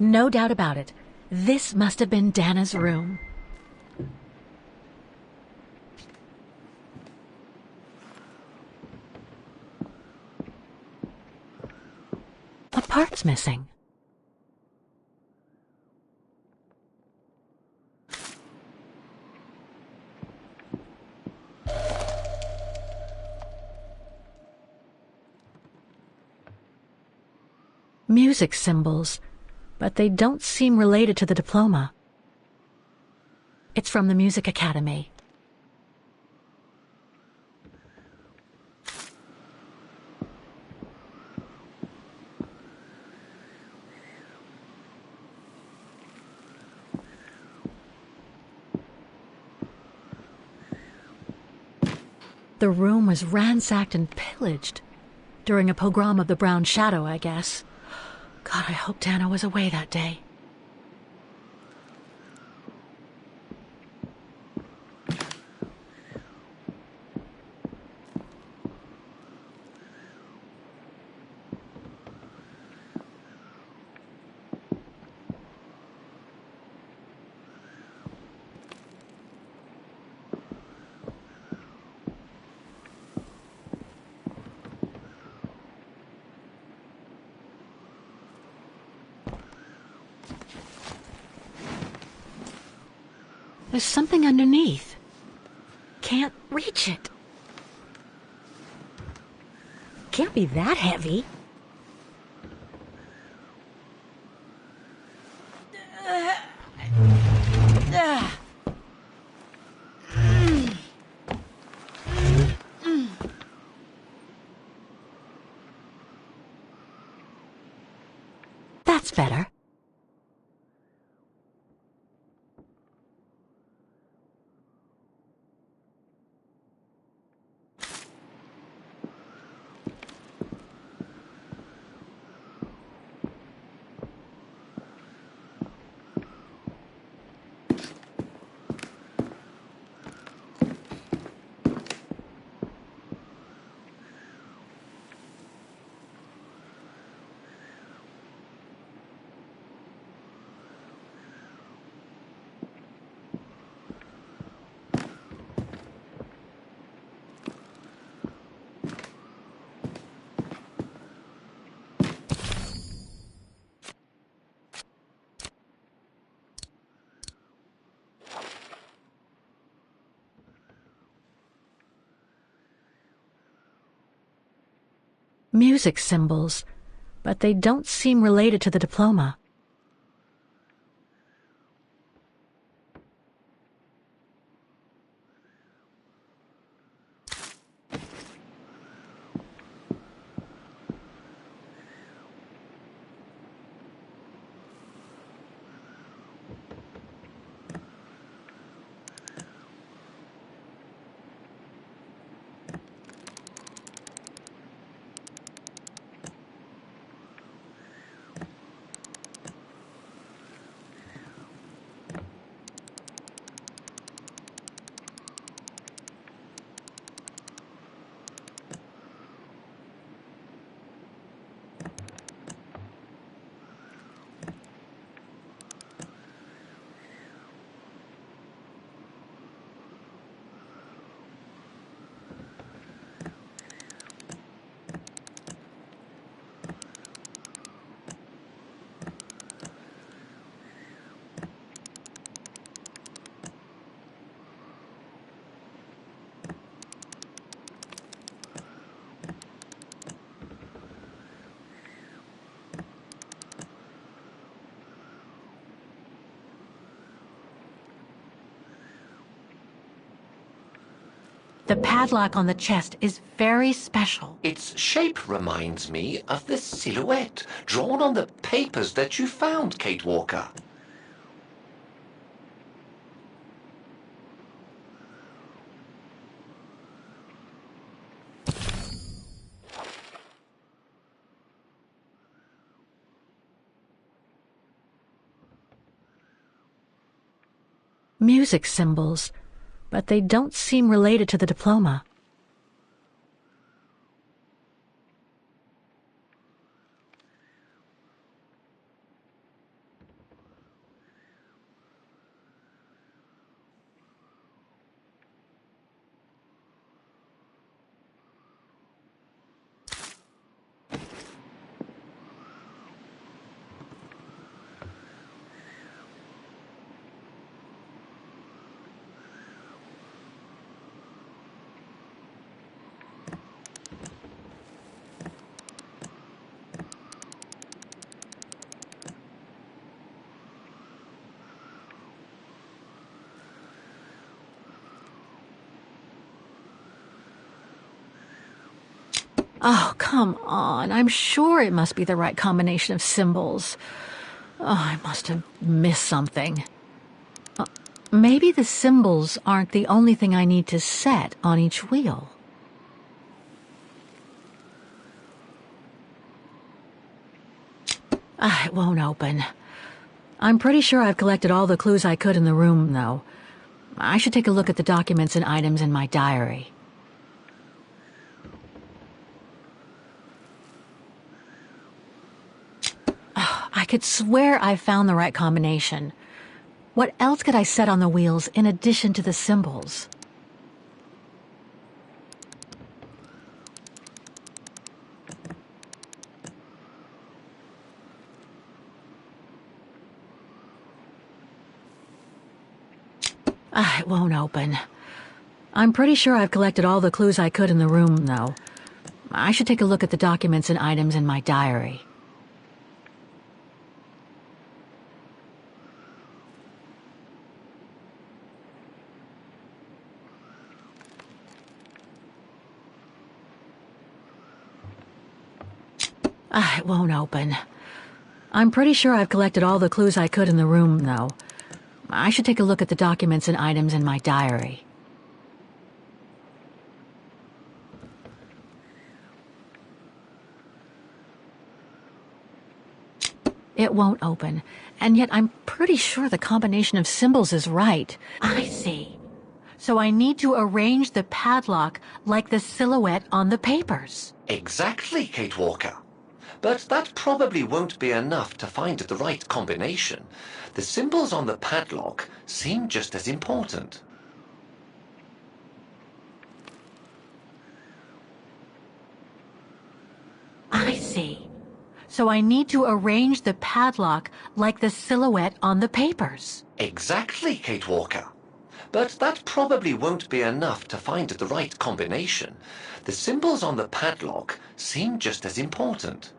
No doubt about it. This must have been Dana's room. A part's missing. Music symbols, but they don't seem related to the diploma. It's from the Music Academy. The room was ransacked and pillaged during a pogrom of the Brown Shadow, I guess. God, I hope Dana was away that day. There's something underneath. Can't reach it. Can't be that heavy. That's better. Music symbols, but they don't seem related to the diploma. The padlock on the chest is very special. Its shape reminds me of the silhouette drawn on the papers that you found, Kate Walker. Music symbols, but they don't seem related to the diploma. Oh, come on. I'm sure it must be the right combination of symbols. Oh, I must have missed something. Maybe the symbols aren't the only thing I need to set on each wheel. It won't open. I'm pretty sure I've collected all the clues I could in the room, though. I should take a look at the documents and items in my diary. I could swear I found the right combination. What else could I set on the wheels in addition to the symbols? It won't open. I'm pretty sure I've collected all the clues I could in the room, though. I should take a look at the documents and items in my diary. It won't open. I'm pretty sure I've collected all the clues I could in the room, though. I should take a look at the documents and items in my diary. It won't open, and yet I'm pretty sure the combination of symbols is right. I see. So I need to arrange the padlock like the silhouette on the papers. Exactly, Kate Walker. But that probably won't be enough to find the right combination. The symbols on the padlock seem just as important. I see. So I need to arrange the padlock like the silhouette on the papers. Exactly, Kate Walker. But that probably won't be enough to find the right combination. The symbols on the padlock seem just as important.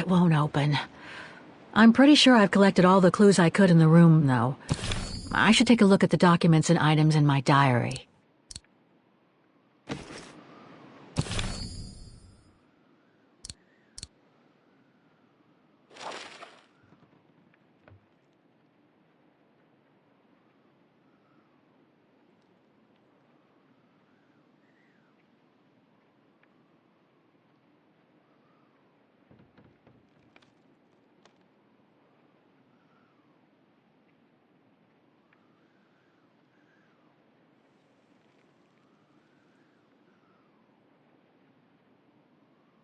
It won't open. I'm pretty sure I've collected all the clues I could in the room, though. I should take a look at the documents and items in my diary.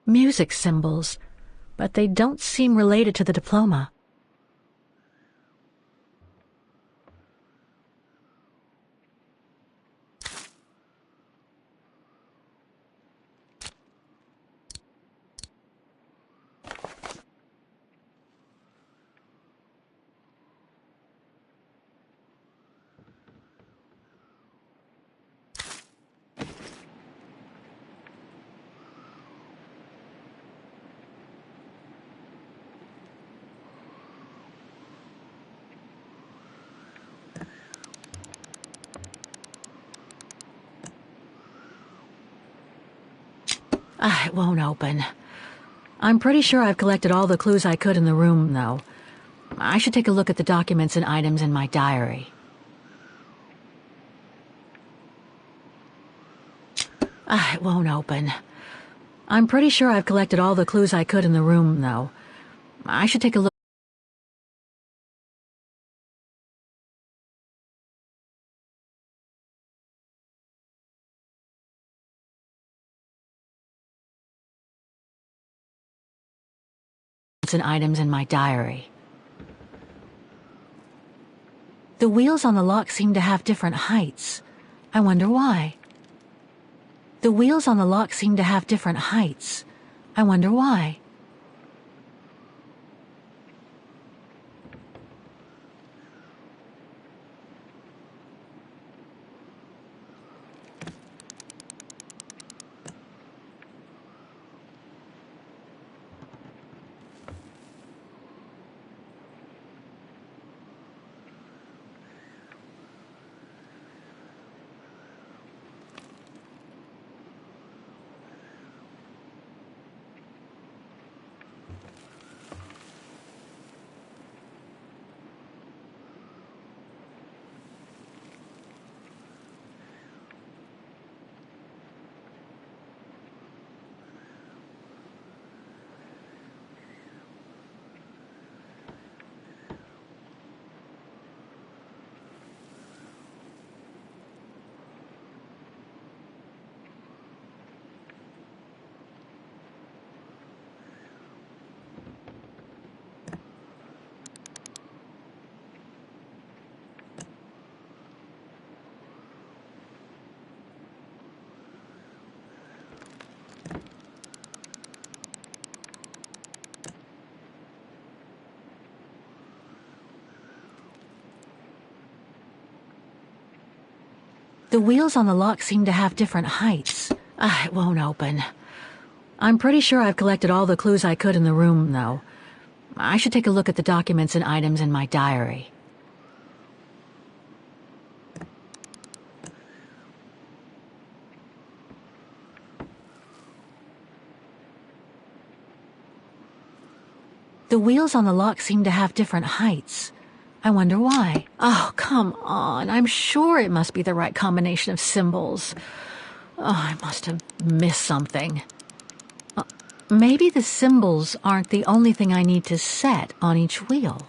Music symbols, but they don't seem related to the diploma. It won't open. I'm pretty sure I've collected all the clues I could in the room, though. I should take a look at the documents and items in my diary. It won't open. I'm pretty sure I've collected all the clues I could in the room, though. I should take a look and items in my diary. The wheels on the lock seem to have different heights. I wonder why. The wheels on the lock seem to have different heights. I wonder why. The wheels on the lock seem to have different heights. It won't open. I'm pretty sure I've collected all the clues I could in the room, though. I should take a look at the documents and items in my diary. The wheels on the lock seem to have different heights. I wonder why. Oh, come on. I'm sure it must be the right combination of symbols. I must have missed something. Maybe the symbols aren't the only thing I need to set on each wheel.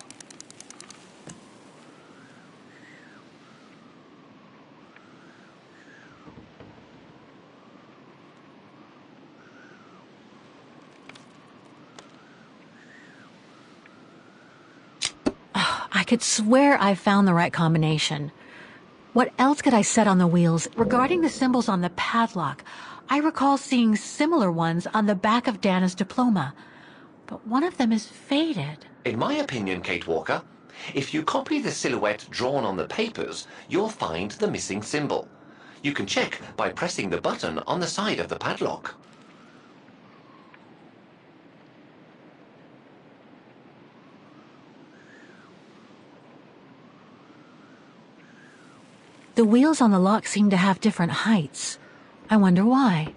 I could swear I found the right combination. What else could I set on the wheels? Regarding the symbols on the padlock, I recall seeing similar ones on the back of Dana's diploma, but one of them is faded. In my opinion, Kate Walker, if you copy the silhouette drawn on the papers, you'll find the missing symbol. You can check by pressing the button on the side of the padlock. The wheels on the lock seem to have different heights. I wonder why.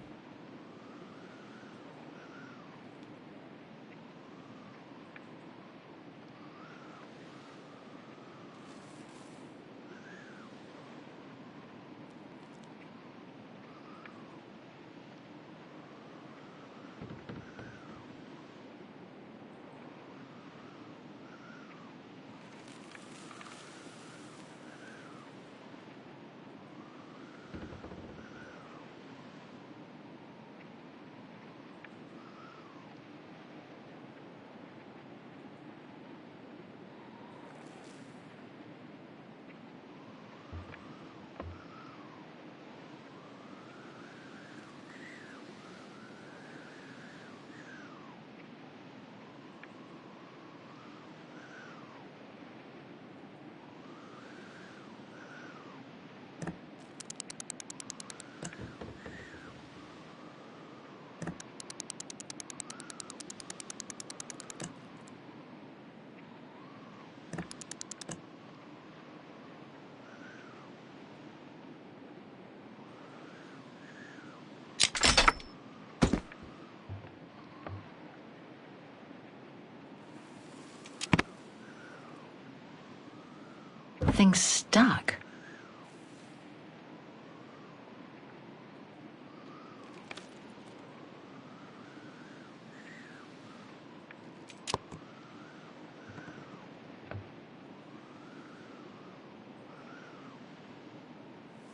Thing's stuck.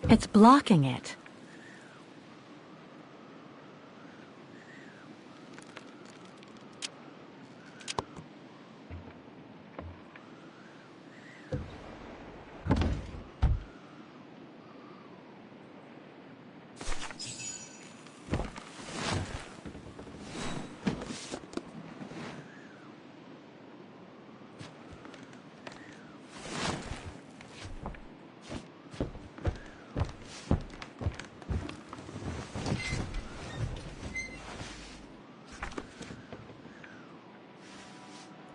It's blocking it.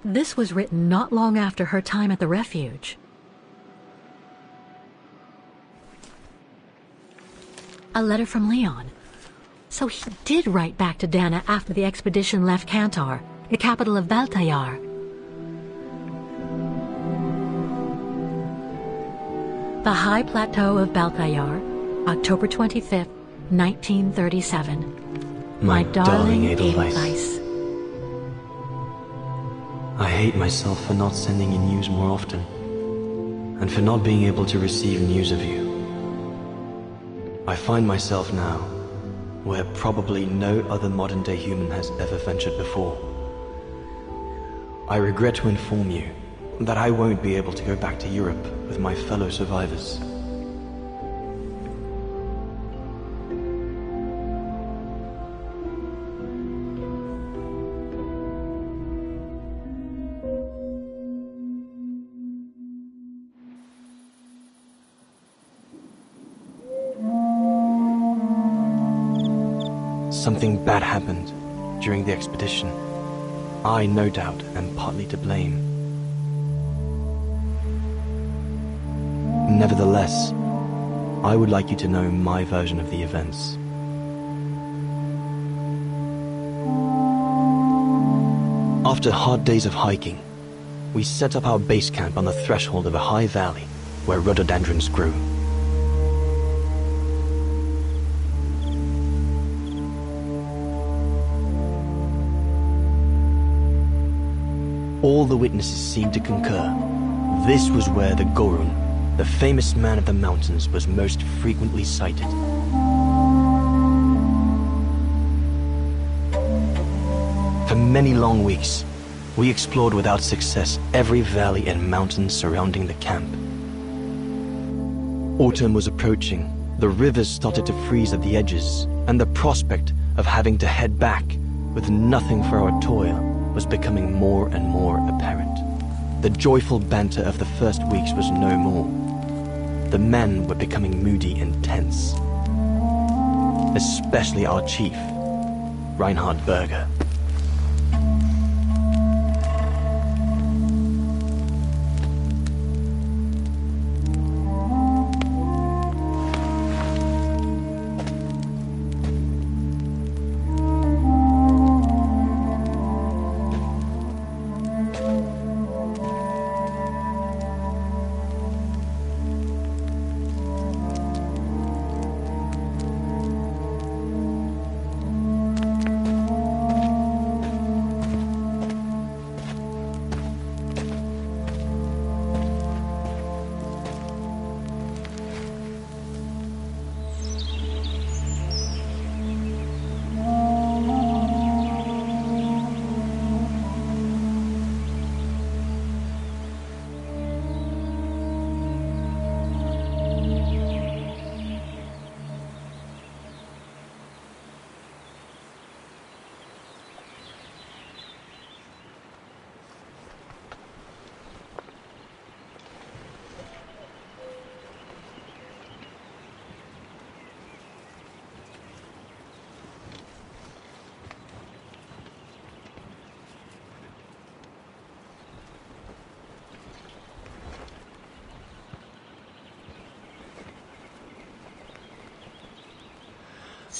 This was written not long after her time at the refuge. A letter from Leon. So he did write back to Dana after the expedition left Kantar, the capital of Baltayar. The High Plateau of Baltayar, October 25th, 1937. My darling Edelweiss. I hate myself for not sending you news more often, and for not being able to receive news of you. I find myself now where probably no other modern-day human has ever ventured before. I regret to inform you that I won't be able to go back to Europe with my fellow survivors. something bad happened during the expedition. I, no doubt, am partly to blame. Nevertheless, I would like you to know my version of the events. After hard days of hiking, we set up our base camp on the threshold of a high valley where rhododendrons grew. All the witnesses seemed to concur. This was where the Gorun, the famous man of the mountains, was most frequently sighted. For many long weeks, we explored without success every valley and mountain surrounding the camp. Autumn was approaching, the rivers started to freeze at the edges, and the prospect of having to head back with nothing for our toil was becoming more and more apparent. The joyful banter of the first weeks was no more. The men were becoming moody and tense. Especially our chief, Reinhard Berger.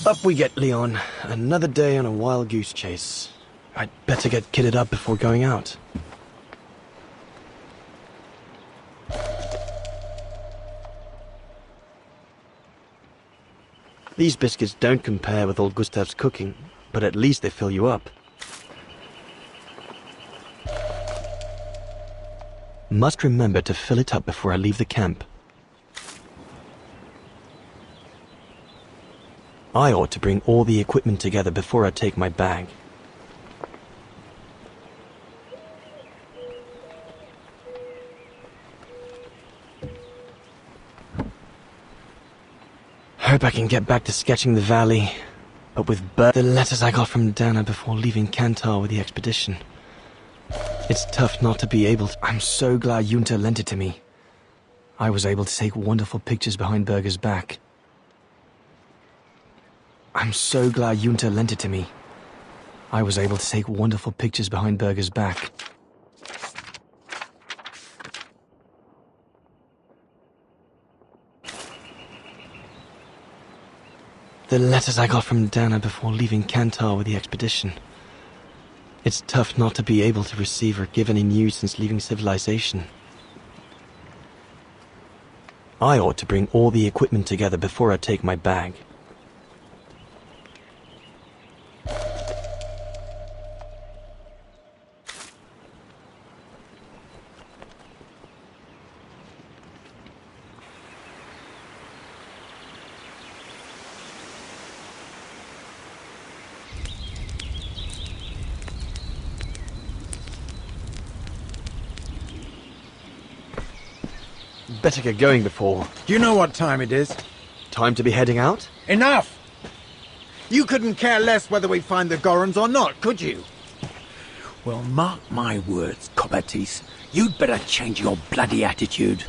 Up we get, Leon. Another day on a wild goose chase. I'd better get kitted up before going out. These biscuits don't compare with old Gustav's cooking, but at least they fill you up. Must remember to fill it up before I leave the camp. I ought to bring all the equipment together before I take my bag. Hope I can get back to sketching the valley, but with the letters I got from Dana before leaving Kantar with the expedition. It's tough not to be able to. I'm so glad Junta lent it to me. I was able to take wonderful pictures behind Berger's back. I'm so glad Junta lent it to me. I was able to take wonderful pictures behind Berger's back. The letters I got from Dana before leaving Kantar with the expedition. It's tough not to be able to receive or give any news since leaving civilization. I ought to bring all the equipment together before I take my bag. Better get going before... Do you know what time it is? Time to be heading out? Enough! You couldn't care less whether we find the Gorons or not, could you? Well, mark my words, Copperteeth. You'd better change your bloody attitude.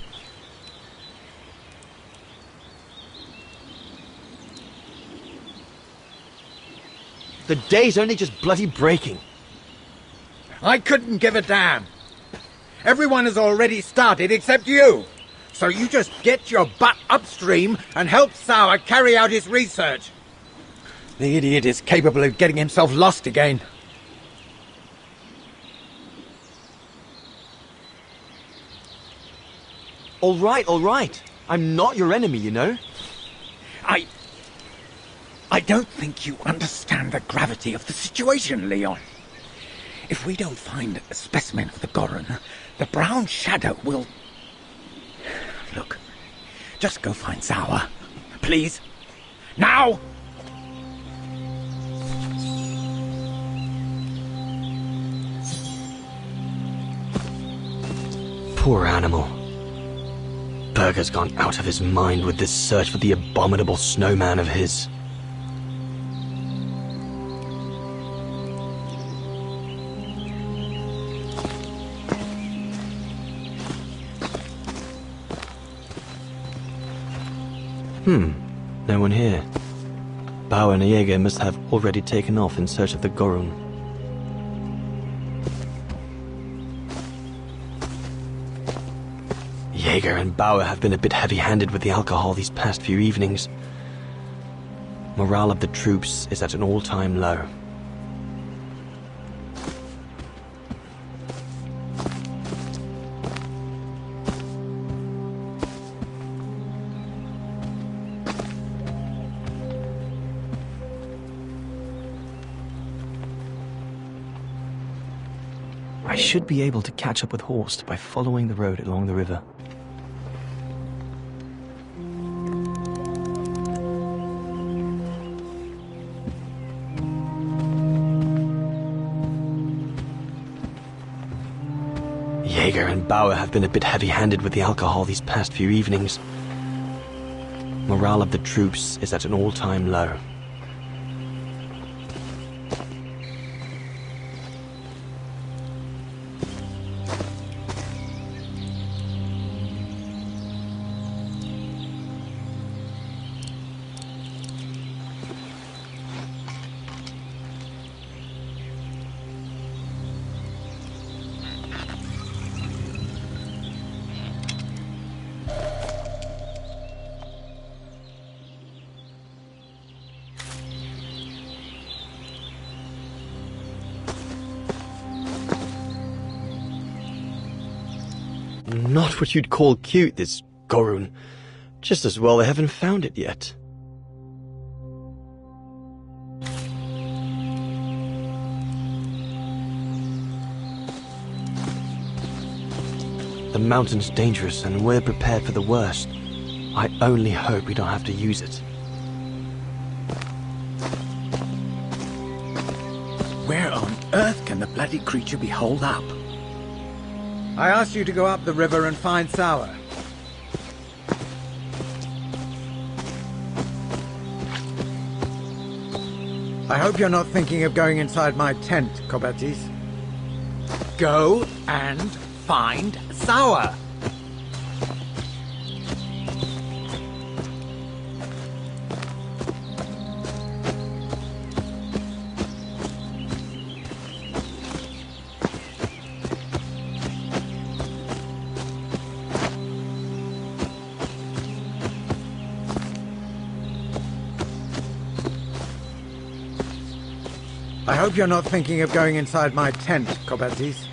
The day's only just bloody breaking. I couldn't give a damn. Everyone has already started except you. So you just get your butt upstream and help Sauer carry out his research. The idiot is capable of getting himself lost again. All right. I'm not your enemy, you know. I don't think you understand the gravity of the situation, Leon. If we don't find a specimen of the Goron, the brown shadow will... Look, just go find Sauer. Please. Now! Poor animal. Berger's gone out of his mind with this search for the abominable snowman of his. No one here. Bauer and Jaeger must have already taken off in search of the Goron. Jaeger and Bauer have been a bit heavy-handed with the alcohol these past few evenings. Morale of the troops is at an all-time low. I should be able to catch up with Horst by following the road along the river. Jaeger and Bauer have been a bit heavy-handed with the alcohol these past few evenings. Morale of the troops is at an all-time low. Not what you'd call cute, this Goron. Just as well they haven't found it yet. The mountain's dangerous and we're prepared for the worst. I only hope we don't have to use it. Where on earth can the bloody creature be holed up? I asked you to go up the river and find Sauer. I hope you're not thinking of going inside my tent, Kobatis. Go and find Sauer. I hope you're not thinking of going inside my tent, Kobatis.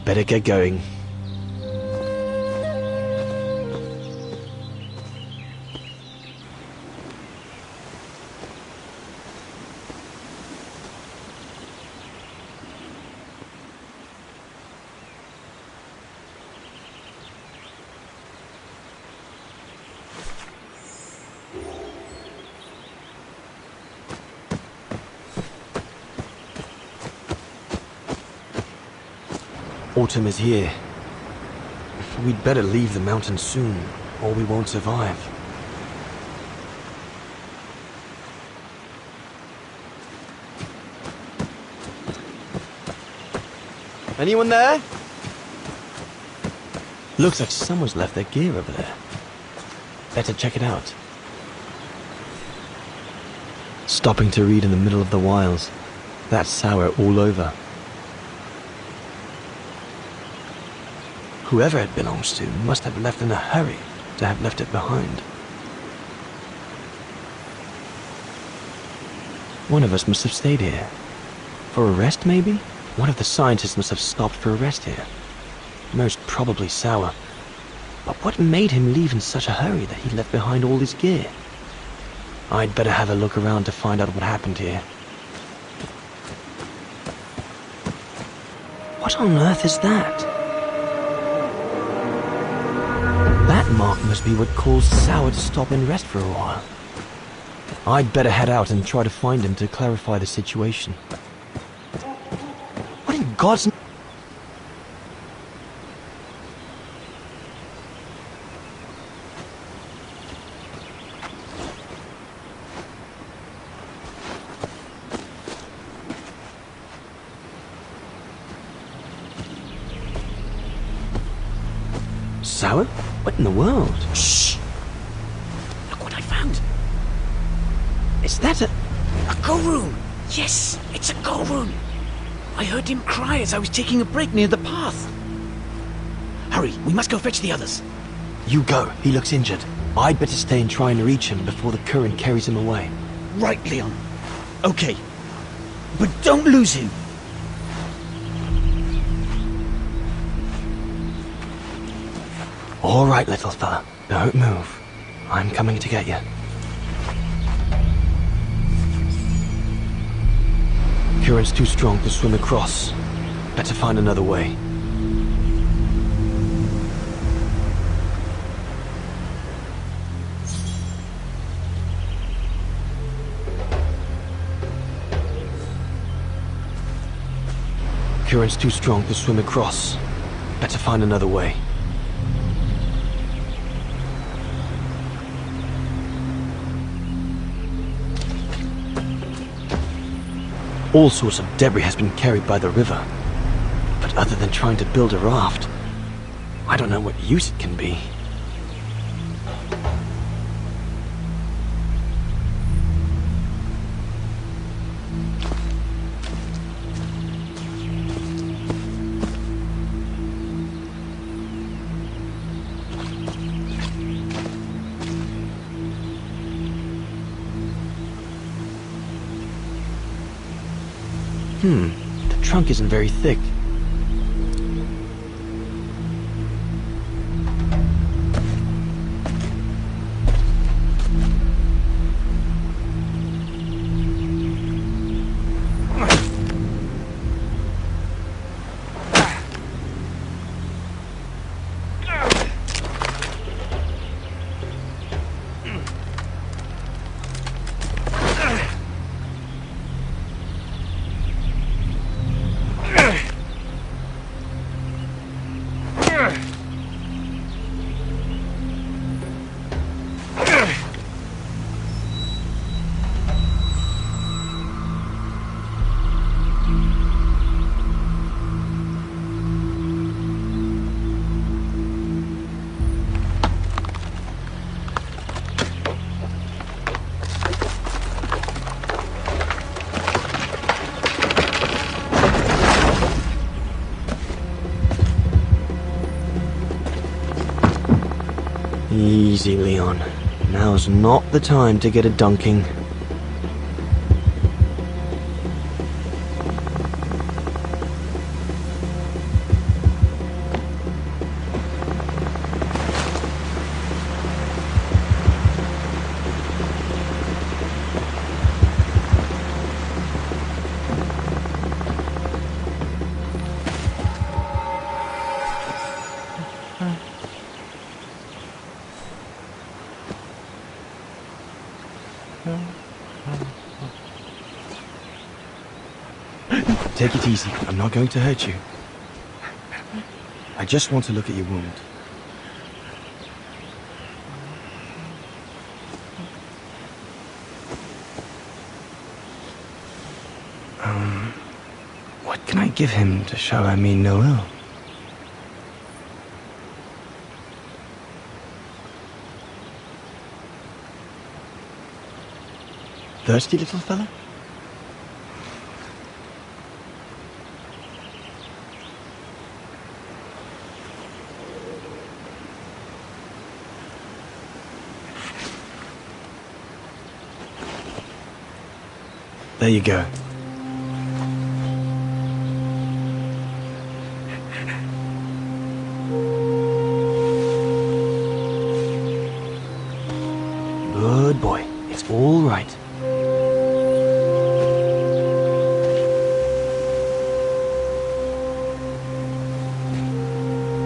Better get going. Autumn is here. We'd better leave the mountain soon, or we won't survive. Anyone there? Looks like someone's left their gear over there. Better check it out. Stopping to read in the middle of the wilds. That's sour all over. Whoever it belongs to must have left in a hurry to have left it behind. One of us must have stayed here. For a rest, maybe? One of the scientists must have stopped for a rest here. Most probably Sour. But what made him leave in such a hurry that he left behind all his gear? I'd better have a look around to find out what happened here. What on earth is that? That mark must be what caused Sour to stop and rest for a while. I'd better head out and try to find him to clarify the situation. What in God's... Sour? What in the world? Shh! Look what I found. Is that a... A go room! Yes, it's a go room! I heard him cry as I was taking a break near the path. Hurry, we must go fetch the others. You go. He looks injured. I'd better stay and try and reach him before the current carries him away. Right, Leon. Okay. But don't lose him. All right, little fella. Don't move. I'm coming to get you. Current's too strong to swim across. Better find another way. Current's too strong to swim across. Better find another way. All sorts of debris has been carried by the river. But other than trying to build a raft, I don't know what use it can be. The trunk isn't very thick. Easy, Leon. Now's not the time to get a dunking. Take it easy. I'm not going to hurt you. I just want to look at your wound. What can I give him to show I mean no ill? Thirsty little fella? There you go. Good boy. It's all right.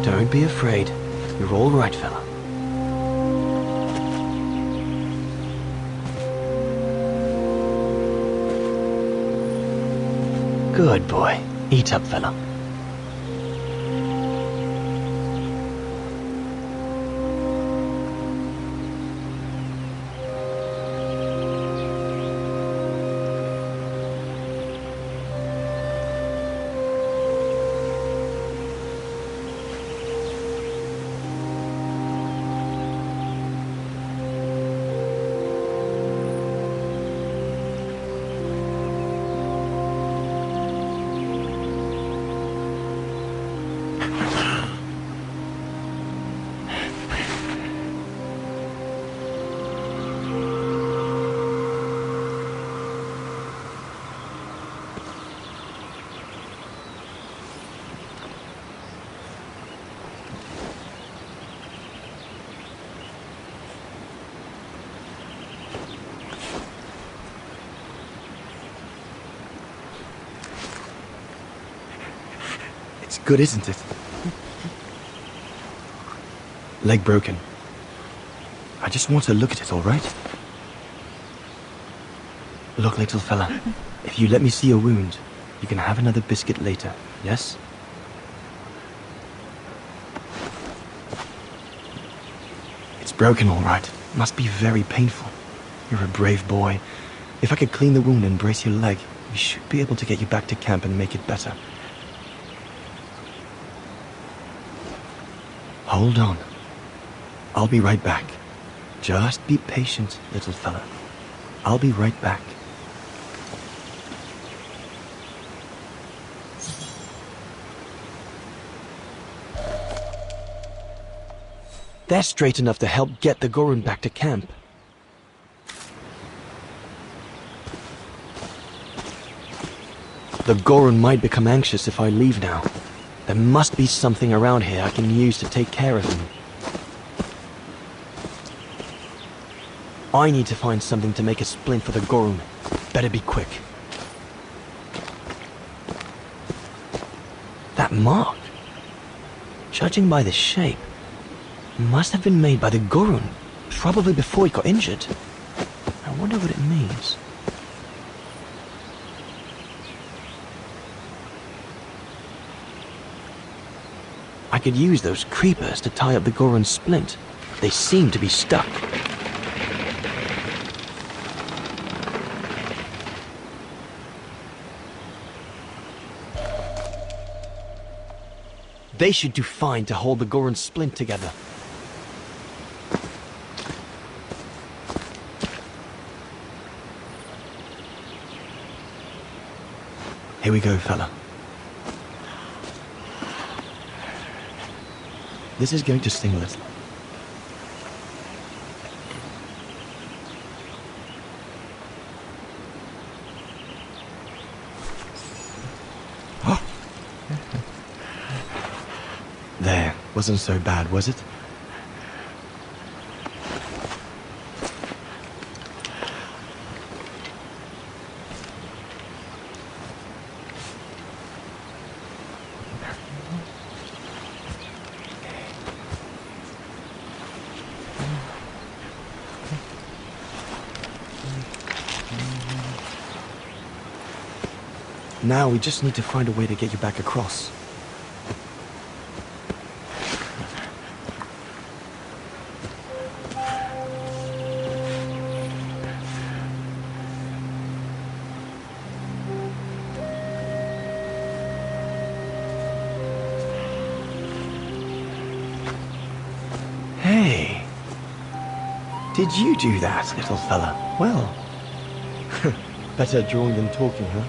Don't be afraid. You're all right, fella. Good boy. Eat up, fella. It's good, isn't it? Leg broken. I just want to look at it, all right? Look, little fella, if you let me see your wound, you can have another biscuit later, yes? It's broken, all right. Must be very painful. You're a brave boy. If I could clean the wound and brace your leg, we should be able to get you back to camp and make it better. Hold on. I'll be right back. Just be patient, little fella. I'll be right back. They're straight enough to help get the Gorun back to camp. The Gorun might become anxious if I leave now. There must be something around here I can use to take care of him. I need to find something to make a splint for the Gorun. Better be quick. That mark, judging by the shape, must have been made by the Gorun, probably before he got injured. I wonder what it means. I could use those creepers to tie up the Gorun's splint. They seem to be stuck. They should do fine to hold the Gorun's splint together. Here we go, fella. This is going to sting a little. There, wasn't so bad, was it? Now we just need to find a way to get you back across. Hey. Did you do that, little fella? Well, better drawing than talking, huh?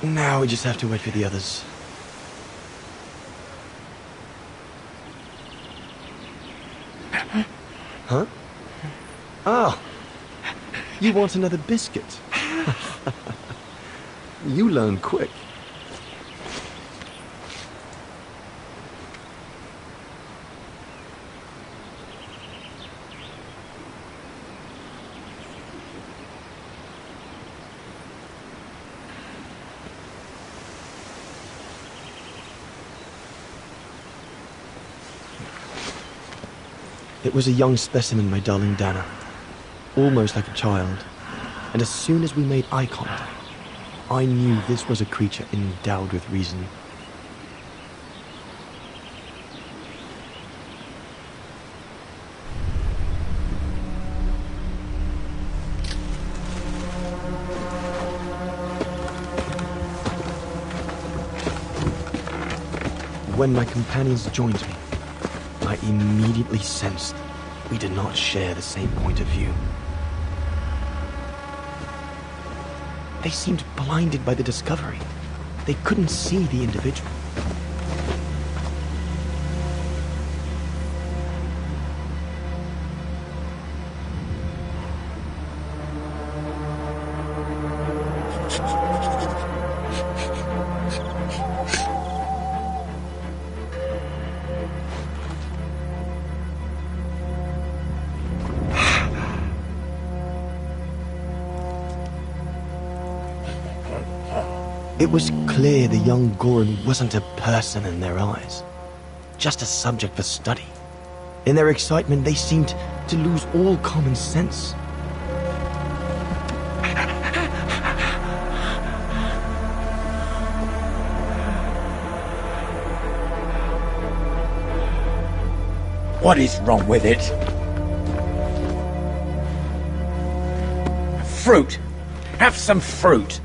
Now we just have to wait for the others. Huh? Ah! You want another biscuit? You learn quick. It was a young specimen, my darling Dana. Almost like a child. And as soon as we made eye contact, I knew this was a creature endowed with reason. When my companions joined me, I immediately sensed we did not share the same point of view. They seemed blinded by the discovery. They couldn't see the individual. It was clear the young Goran wasn't a person in their eyes, just a subject for study. In their excitement, they seemed to lose all common sense. What is wrong with it? Fruit! Have some fruit!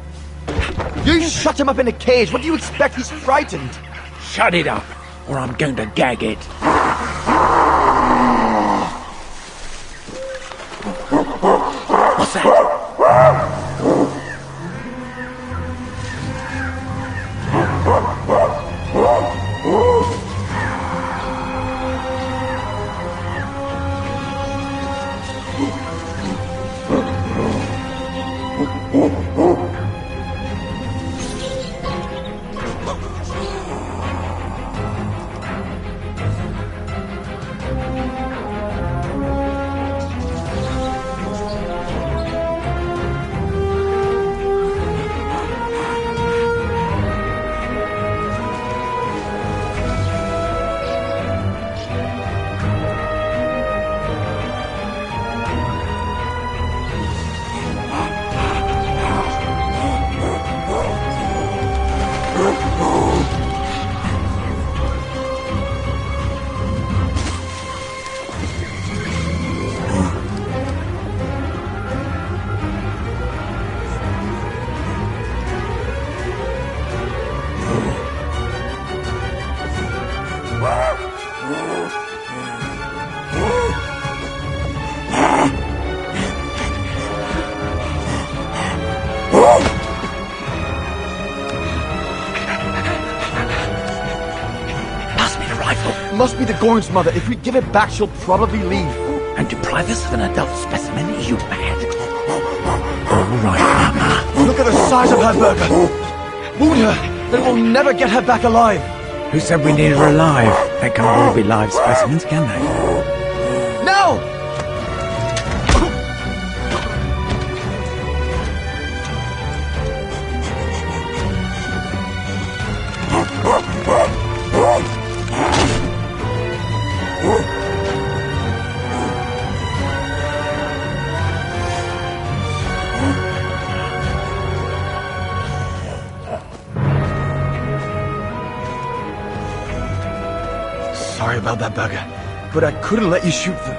You shut him up in a cage! What do you expect? He's frightened! Shut it up, or I'm going to gag it. What's that? must be the Gorn's mother. If we give it back, she'll probably leave. And deprive us of an adult specimen? Are you mad? All right, Mama. Look at the size of her burger. Wound her, then we'll never get her back alive. Who said we need her alive? They can't all be live specimens, can they? No! Sorry about that, burger, but I couldn't let you shoot the...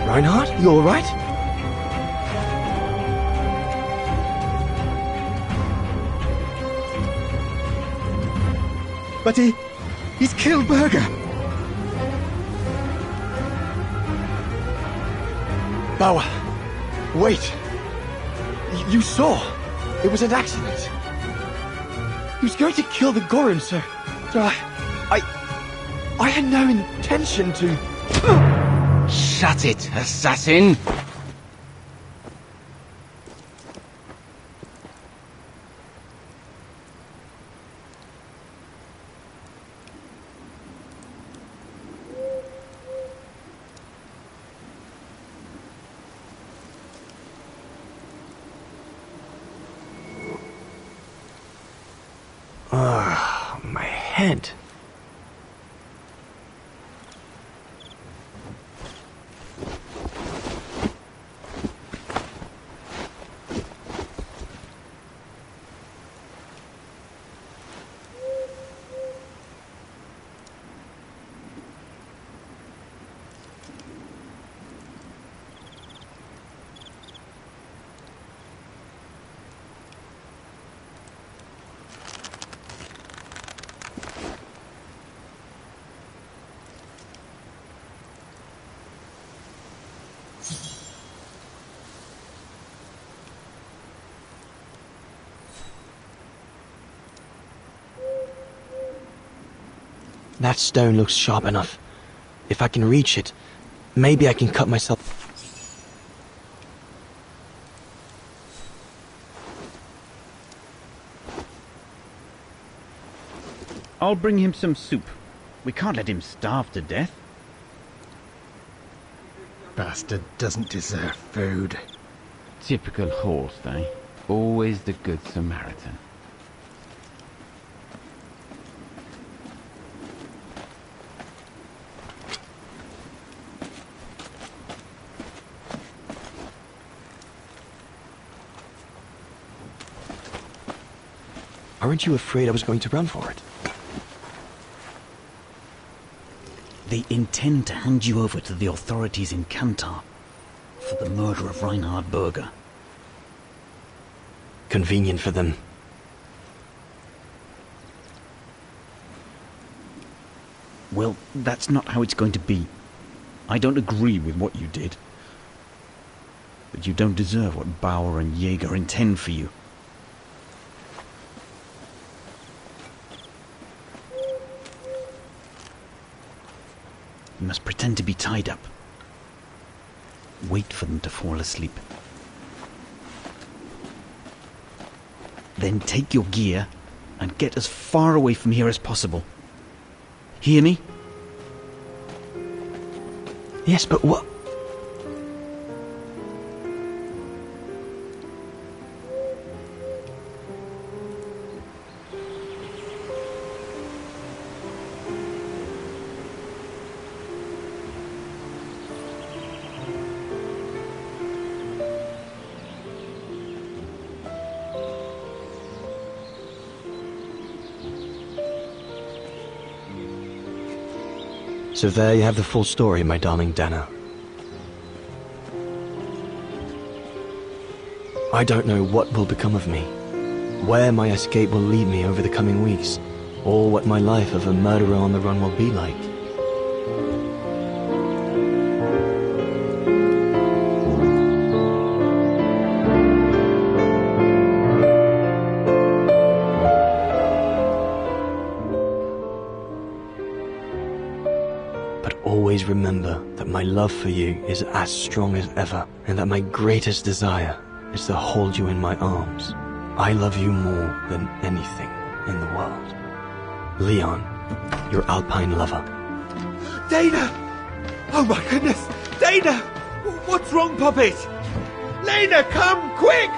Reinhard, you all right? But he's killed Burger. Bauer, wait. You saw. It was an accident. He was going to kill the Gorin, sir. I had no intention to... Shut it, assassin! My head. That stone looks sharp enough. If I can reach it, maybe I can cut myself... I'll bring him some soup. We can't let him starve to death. Bastard doesn't deserve food. Typical horse, eh? Always the good Samaritan. Aren't you afraid I was going to run for it? They intend to hand you over to the authorities in Kantar for the murder of Reinhard Berger. Convenient for them. Well, that's not how it's going to be. I don't agree with what you did. But you don't deserve what Bauer and Jaeger intend for you. You must pretend to be tied up. Wait for them to fall asleep. Then take your gear and get as far away from here as possible. Hear me? Yes, but what... So there you have the full story, my darling Dano. I don't know what will become of me, where my escape will lead me over the coming weeks, or what my life of a murderer on the run will be like. remember that my love for you is as strong as ever, and that my greatest desire is to hold you in my arms. I love you more than anything in the world. Leon, your Alpine lover. Dana! Oh my goodness! Dana! What's wrong, Puppet? Lena, come, quick!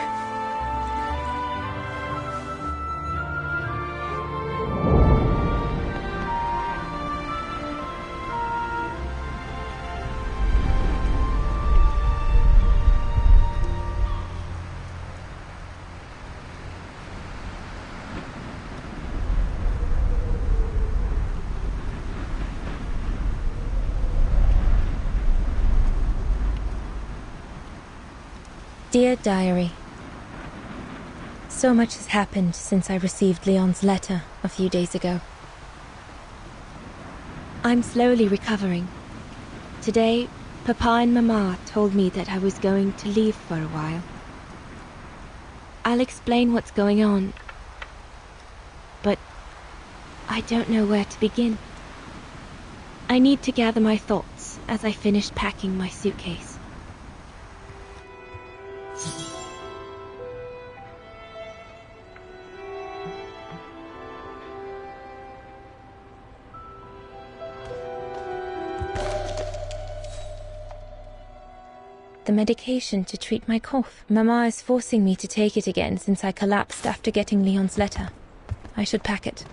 Dear Diary, so much has happened since I received Leon's letter a few days ago. I'm slowly recovering. Today, Papa and Mama told me that I was going to leave for a while. I'll explain what's going on, but I don't know where to begin. I need to gather my thoughts as I finish packing my suitcase. The medication to treat my cough. Mama is forcing me to take it again since I collapsed after getting Leon's letter. I should pack it.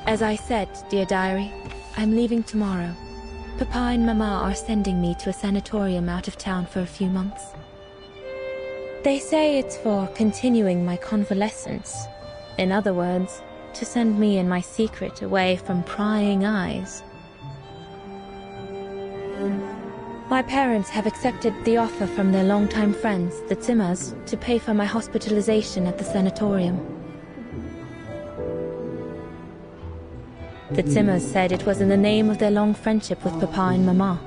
As I said, dear diary, I'm leaving tomorrow. Papa and Mama are sending me to a sanatorium out of town for a few months. They say it's for continuing my convalescence. In other words, to send me and my secret away from prying eyes. My parents have accepted the offer from their longtime friends, the Zimmers, to pay for my hospitalization at the sanatorium. The Zimmers said it was in the name of their long friendship with Papa and Mama.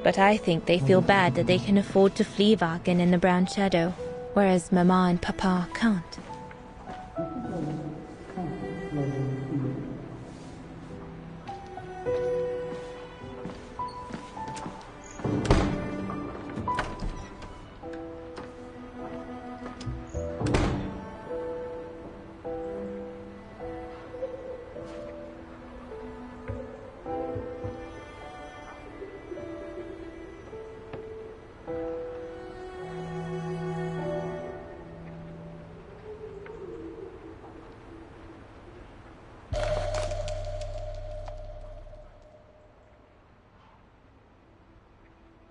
But I think they feel bad that they can afford to flee Wagen in the Brown Shadow, whereas Mama and Papa can't.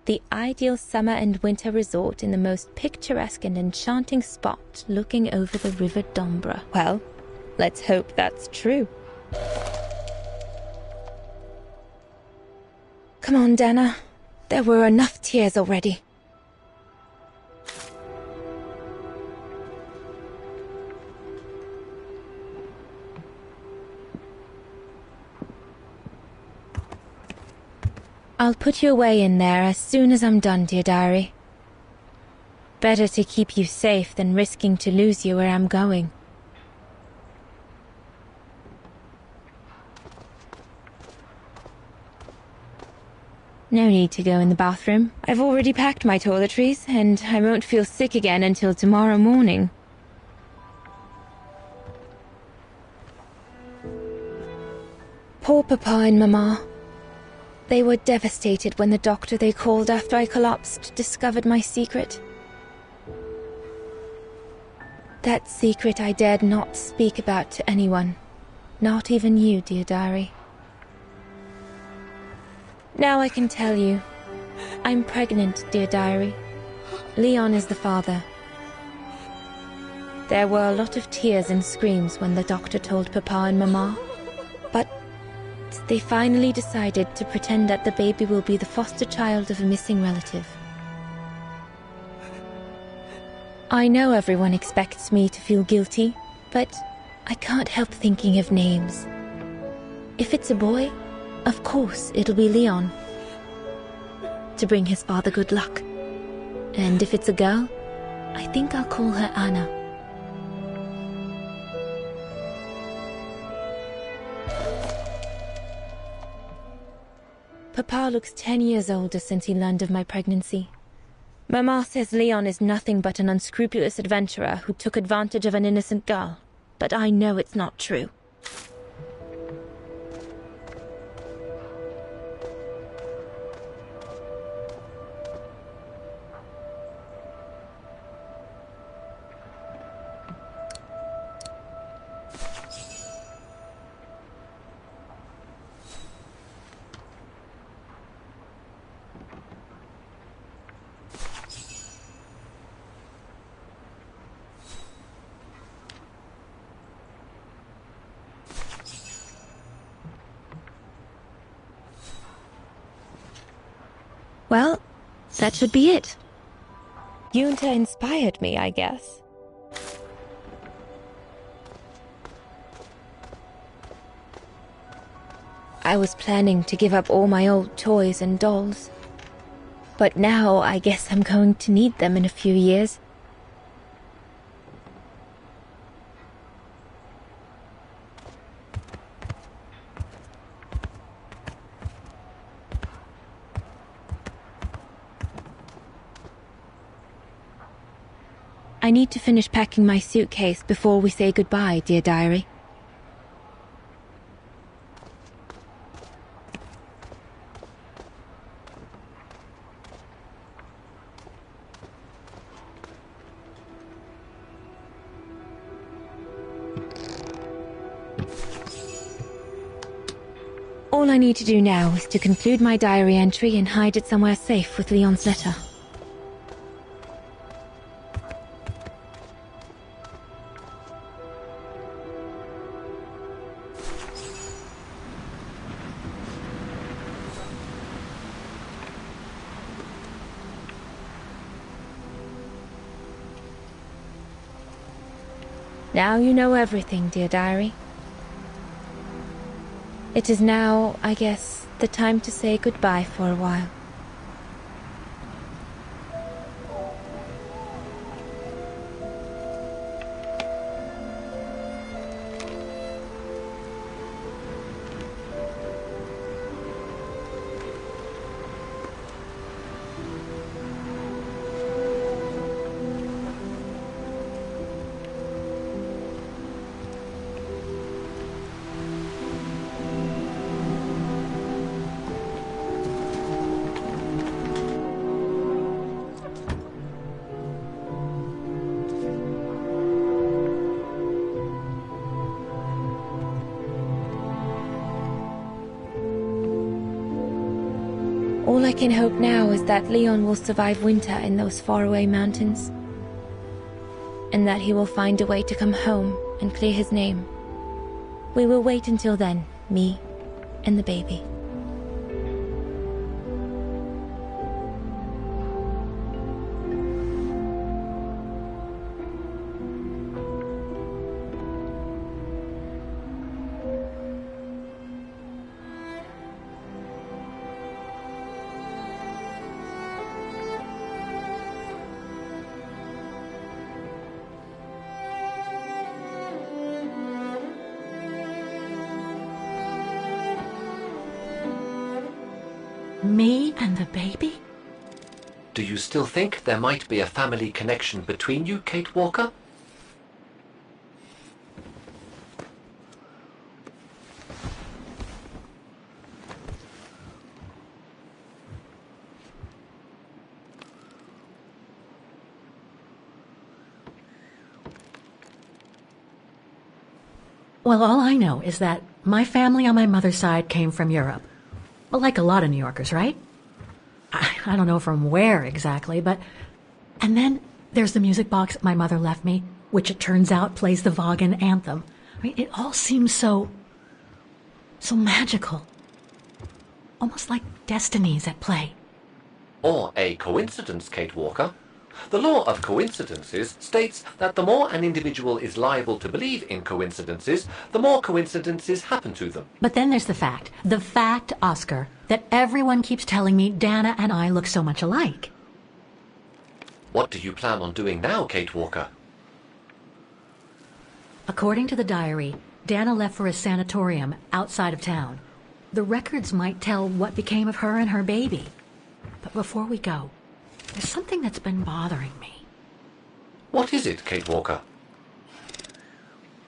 The ideal summer and winter resort in the most picturesque and enchanting spot looking over the River Dombra. Well, let's hope that's true. Come on, Dana. There were enough tears already. I'll put you away in there as soon as I'm done, dear diary. Better to keep you safe than risking to lose you where I'm going. No need to go in the bathroom. I've already packed my toiletries, and I won't feel sick again until tomorrow morning. Poor Papa and Mama. They were devastated when the doctor they called after I collapsed discovered my secret. That secret I dared not speak about to anyone, not even you, dear diary. Now I can tell you, I'm pregnant, dear diary. Leon is the father. There were a lot of tears and screams when the doctor told Papa and Mama, but they finally decided to pretend that the baby will be the foster child of a missing relative. I know everyone expects me to feel guilty, but I can't help thinking of names. If it's a boy, of course it'll be Leon, to bring his father good luck. And if it's a girl, I think I'll call her Anna. Papa looks 10 years older since he learned of my pregnancy. Mama says Leon is nothing but an unscrupulous adventurer who took advantage of an innocent girl, but I know it's not true. Well, that should be it. Yunta inspired me, I guess. I was planning to give up all my old toys and dolls. But now I guess I'm going to need them in a few years. I need to finish packing my suitcase before we say goodbye, dear diary. All I need to do now is to conclude my diary entry and hide it somewhere safe with Leon's letter. Now you know everything, dear diary. It is now, I guess, the time to say goodbye for a while. All I can hope now is that Leon will survive winter in those faraway mountains, and that he will find a way to come home and clear his name. We will wait until then, me and the baby. Me and the baby? Do you still think there might be a family connection between you, Kate Walker? Well, all I know is that my family on my mother's side came from Europe. Well, like a lot of New Yorkers, right? I don't know from where exactly, but... And then there's the music box my mother left me, which it turns out plays the Vaughan anthem. I mean, it all seems so magical. Almost like destinies at play. Or a coincidence, Kate Walker. The law of coincidences states that the more an individual is liable to believe in coincidences, the more coincidences happen to them. But then there's the fact, Oscar, that everyone keeps telling me Dana and I look so much alike. What do you plan on doing now, Kate Walker? According to the diary, Dana left for a sanatorium outside of town. The records might tell what became of her and her baby. But before we go, there's something that's been bothering me. What is it, Kate Walker?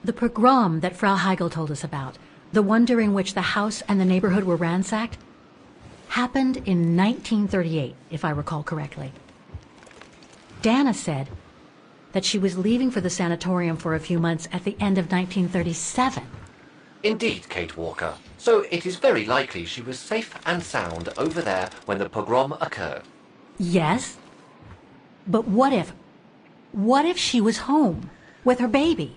The pogrom that Frau Heigl told us about, the one during which the house and the neighborhood were ransacked, happened in 1938, if I recall correctly. Dana said that she was leaving for the sanatorium for a few months at the end of 1937. Indeed, Kate Walker. So it is very likely she was safe and sound over there when the pogrom occurred. Yes, but what if she was home with her baby?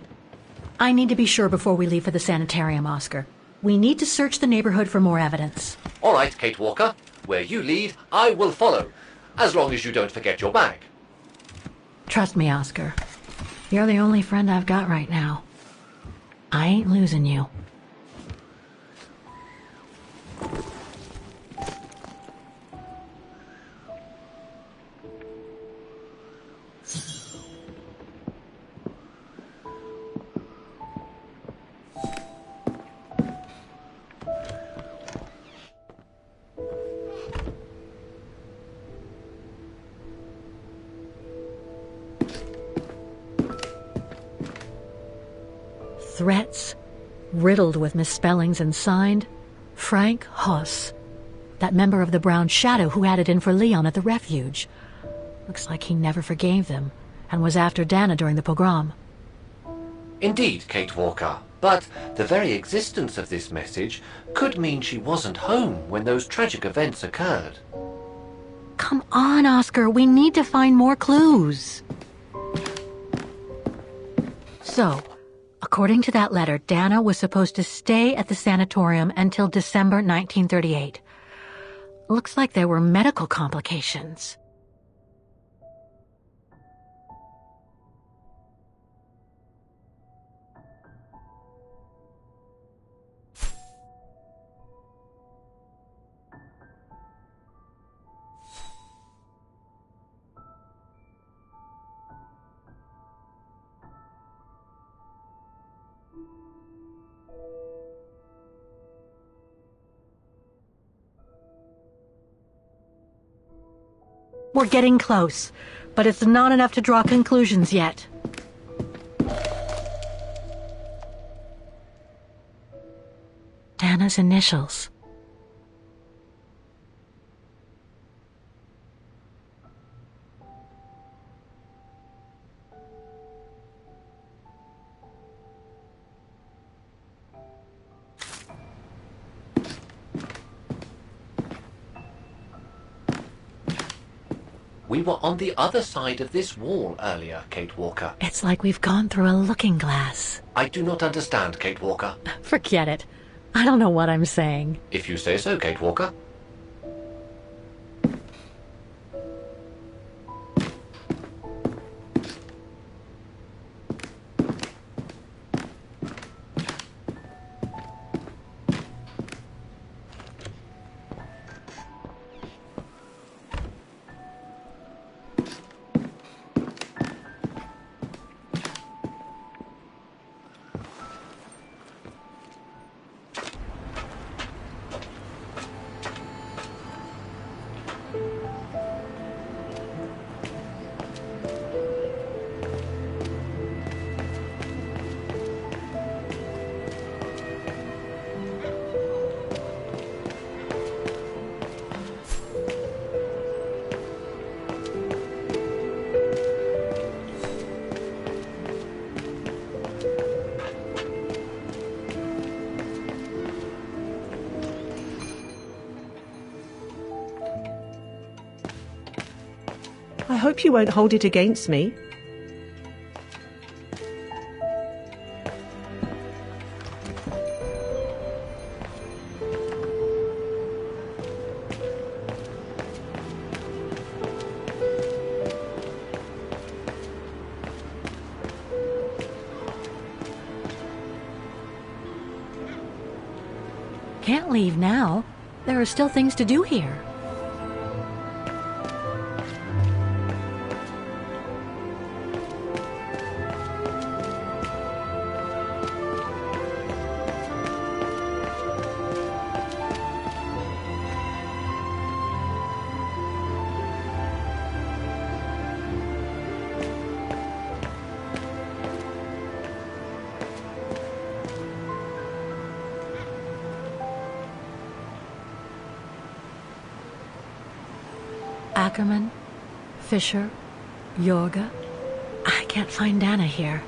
I need to be sure before we leave for the sanitarium, Oscar. We need to search the neighborhood for more evidence. All right, Kate Walker. Where you lead, I will follow. As long as you don't forget your bag. Trust me, Oscar. You're the only friend I've got right now. I ain't losing you. Threats, riddled with misspellings and signed, Frank Hoss, that member of the Brown Shadow who had it in for Leon at the refuge. Looks like he never forgave them and was after Dana during the pogrom. Indeed, Kate Walker. But the very existence of this message could mean she wasn't home when those tragic events occurred. Come on, Oscar, we need to find more clues. So, according to that letter, Dana was supposed to stay at the sanatorium until December 1938. Looks like there were medical complications. We're getting close, but it's not enough to draw conclusions yet. Dana's initials. We were on the other side of this wall earlier, Kate Walker. It's like we've gone through a looking glass. I do not understand, Kate Walker. Forget it. I don't know what I'm saying. If you say so, Kate Walker. I hope you won't hold it against me. can't leave now. There are still things to do here. Ackerman, Fisher, Yorga. I can't find Dana here.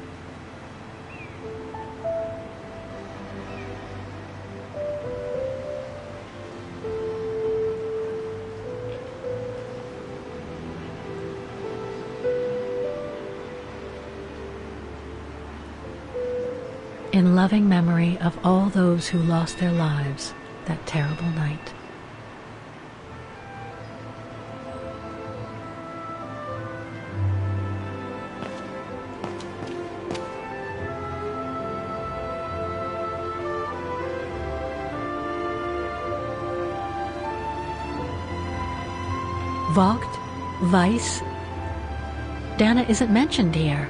In loving memory of all those who lost their lives that terrible night. Vogt, Weiss. Dana isn't mentioned here.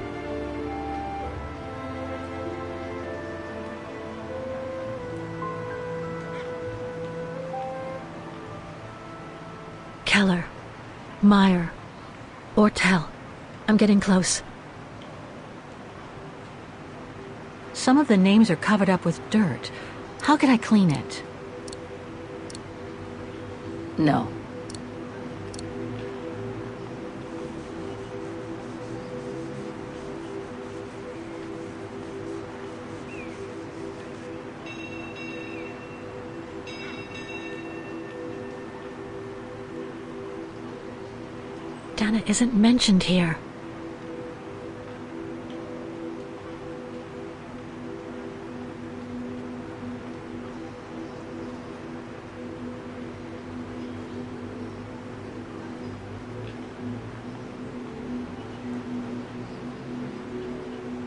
Keller, Meyer, Ortel. I'm getting close. Some of the names are covered up with dirt. How could I clean it? No. Dana isn't mentioned here.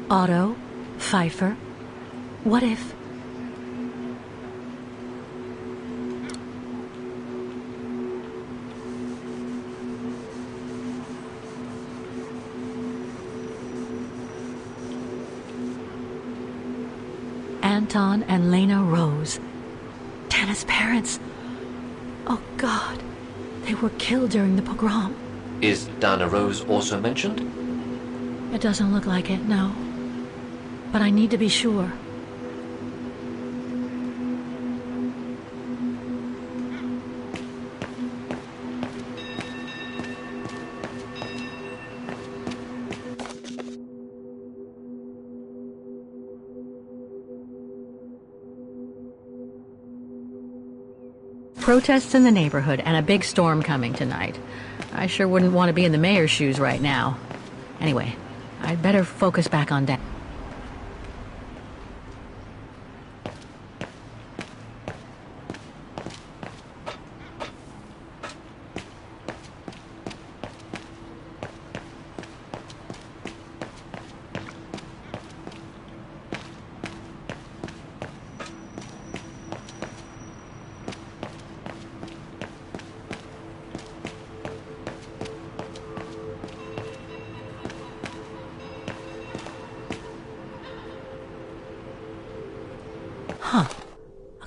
Otto, Pfeiffer. What if... Anton and Lena Roze. Dana's parents. Oh God, they were killed during the pogrom. Is Dana Roze also mentioned? It doesn't look like it, no. But I need to be sure. Protests in the neighborhood and a big storm coming tonight. I sure wouldn't want to be in the mayor's shoes right now. Anyway, I'd better focus back on Dana.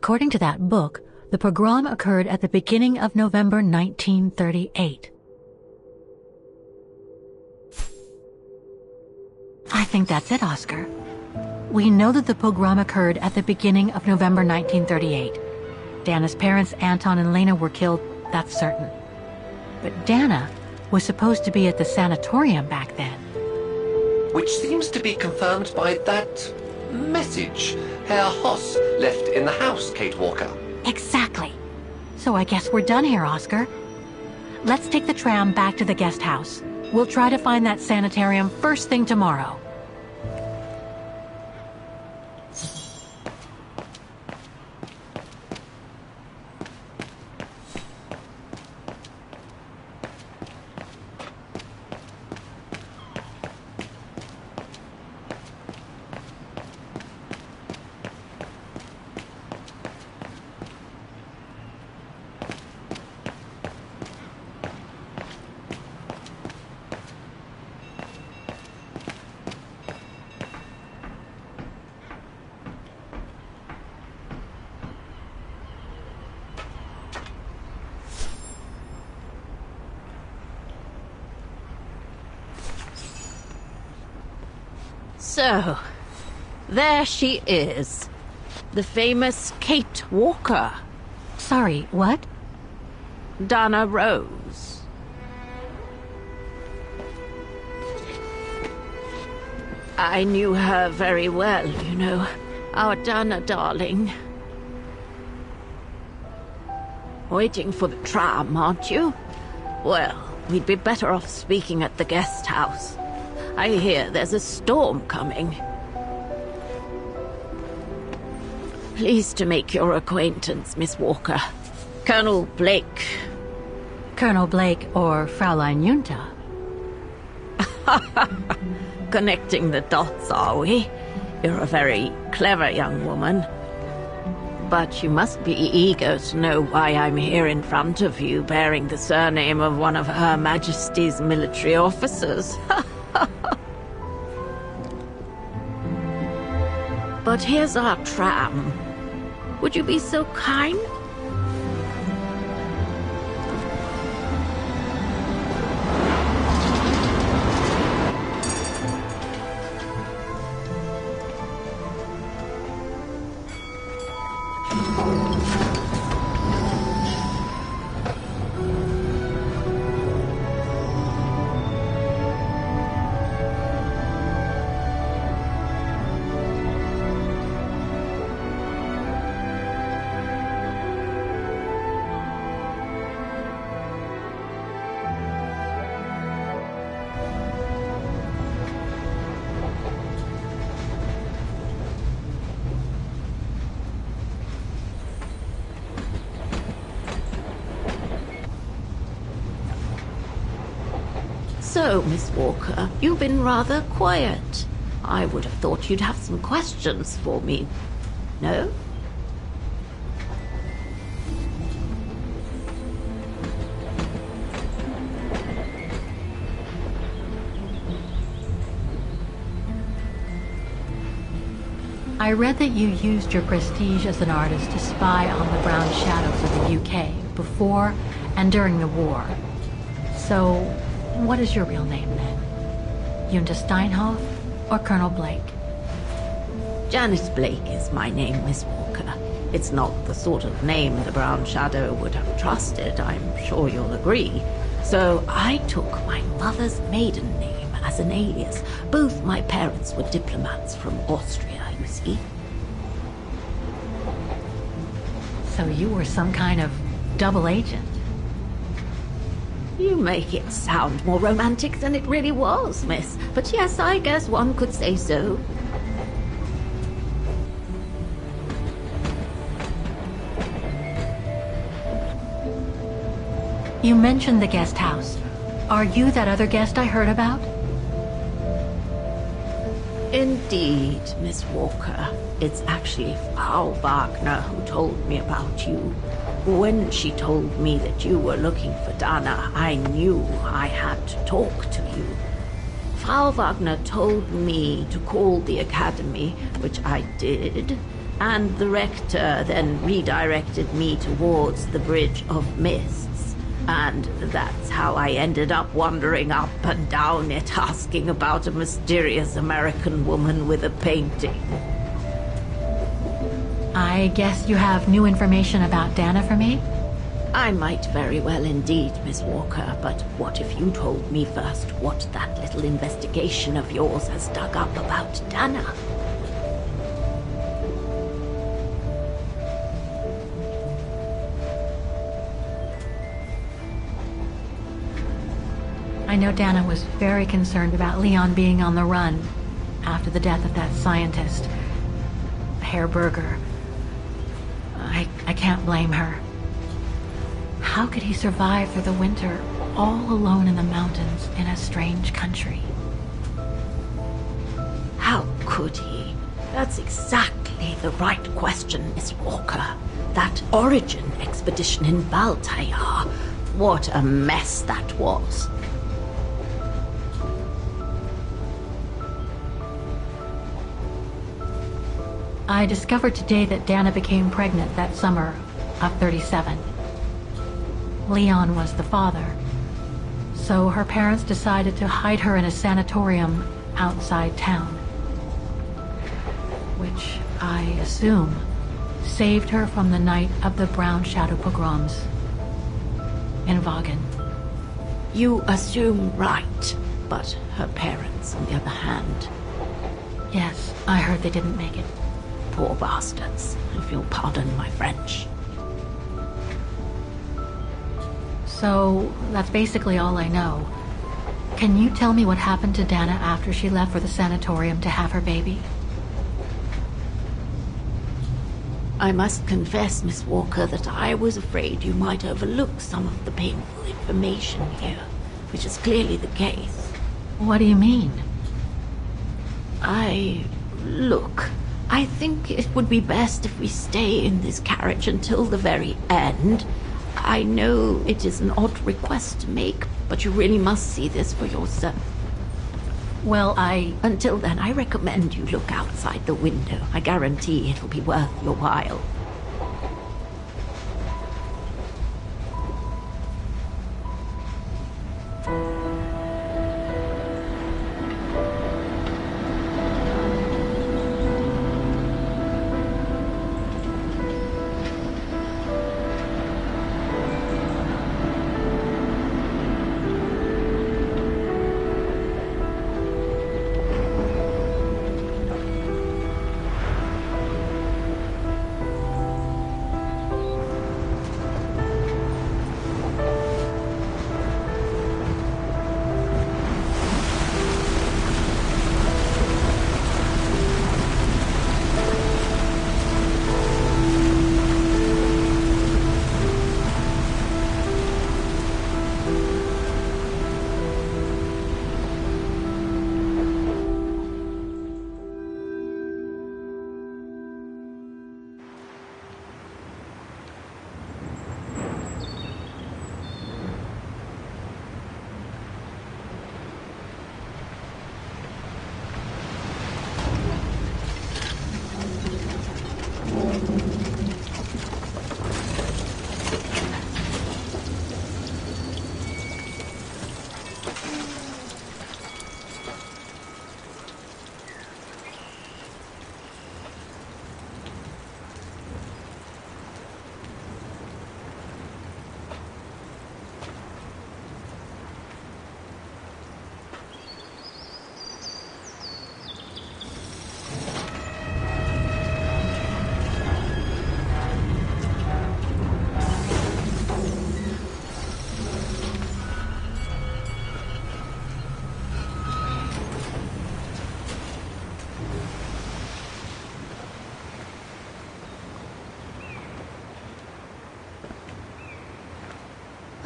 According to that book, the pogrom occurred at the beginning of November 1938. I think that's it, Oscar. We know that the pogrom occurred at the beginning of November 1938. Dana's parents, Anton and Lena, were killed, that's certain. But Dana was supposed to be at the sanatorium back then. Which seems to be confirmed by that message Herr Hoss left in the house, Kate Walker. Exactly. So I guess we're done here, Oscar. Let's take the tram back to the guest house. We'll try to find that sanitarium first thing tomorrow. So, there she is. The famous Kate Walker. Sorry, what? Dana Roze. I knew her very well, you know. Our Dana darling. Waiting for the tram, aren't you? Well, we'd be better off speaking at the guest house. I hear there's a storm coming. Pleased to make your acquaintance, Miss Walker. Colonel Blake. Colonel Blake or Fraulein Junta? Connecting the dots, are we? You're a very clever young woman. But you must be eager to know why I'm here in front of you, bearing the surname of one of Her Majesty's military officers. But here's our tram. Would you be so kind? So, Miss Walker, you've been rather quiet. I would have thought you'd have some questions for me. No? I read that you used your prestige as an artist to spy on the Brown Shadow for the UK before and during the war. So, what is your real name then? Junta Steinhoff or Colonel Blake? Janice Blake is my name, Miss Walker. It's not the sort of name the Brown Shadow would have trusted, I'm sure you'll agree. So I took my mother's maiden name as an alias. Both my parents were diplomats from Austria, you see. So you were some kind of double agent? You make it sound more romantic than it really was, miss. But yes, I guess one could say so. You mentioned the guest house. Are you that other guest I heard about? Indeed, Miss Walker. It's actually Frau Wagner who told me about you. When she told me that you were looking for Dana, I knew I had to talk to you. Frau Wagner told me to call the academy, which I did, and the rector then redirected me towards the Bridge of Mists. And that's how I ended up wandering up and down it, asking about a mysterious American woman with a painting. I guess you have new information about Dana for me? I might very well indeed, Miss Walker, but what if you told me first what that little investigation of yours has dug up about Dana? I know Dana was very concerned about Leon being on the run after the death of that scientist, Herr Berger. I can't blame her. How could he survive through the winter, all alone in the mountains in a strange country? How could he? That's exactly the right question, Miss Walker. That origin expedition in Baltayar. What a mess that was. I discovered today that Dana became pregnant that summer of 37. Leon was the father, so her parents decided to hide her in a sanatorium outside town. which I assume saved her from the night of the Brown Shadow pogroms in Vagen. You assume right, but her parents, on the other hand... Yes, I heard they didn't make it. Poor bastards, if you'll pardon my French. So, that's basically all I know. Can you tell me what happened to Dana after she left for the sanatorium to have her baby? I must confess, Miss Walker, that I was afraid you might overlook some of the painful information here, which is clearly the case. What do you mean? Look, I think it would be best if we stay in this carriage until the very end. I know it is an odd request to make, but you really must see this for yourself. Well, Until then, I recommend you look outside the window. I guarantee it'll be worth your while.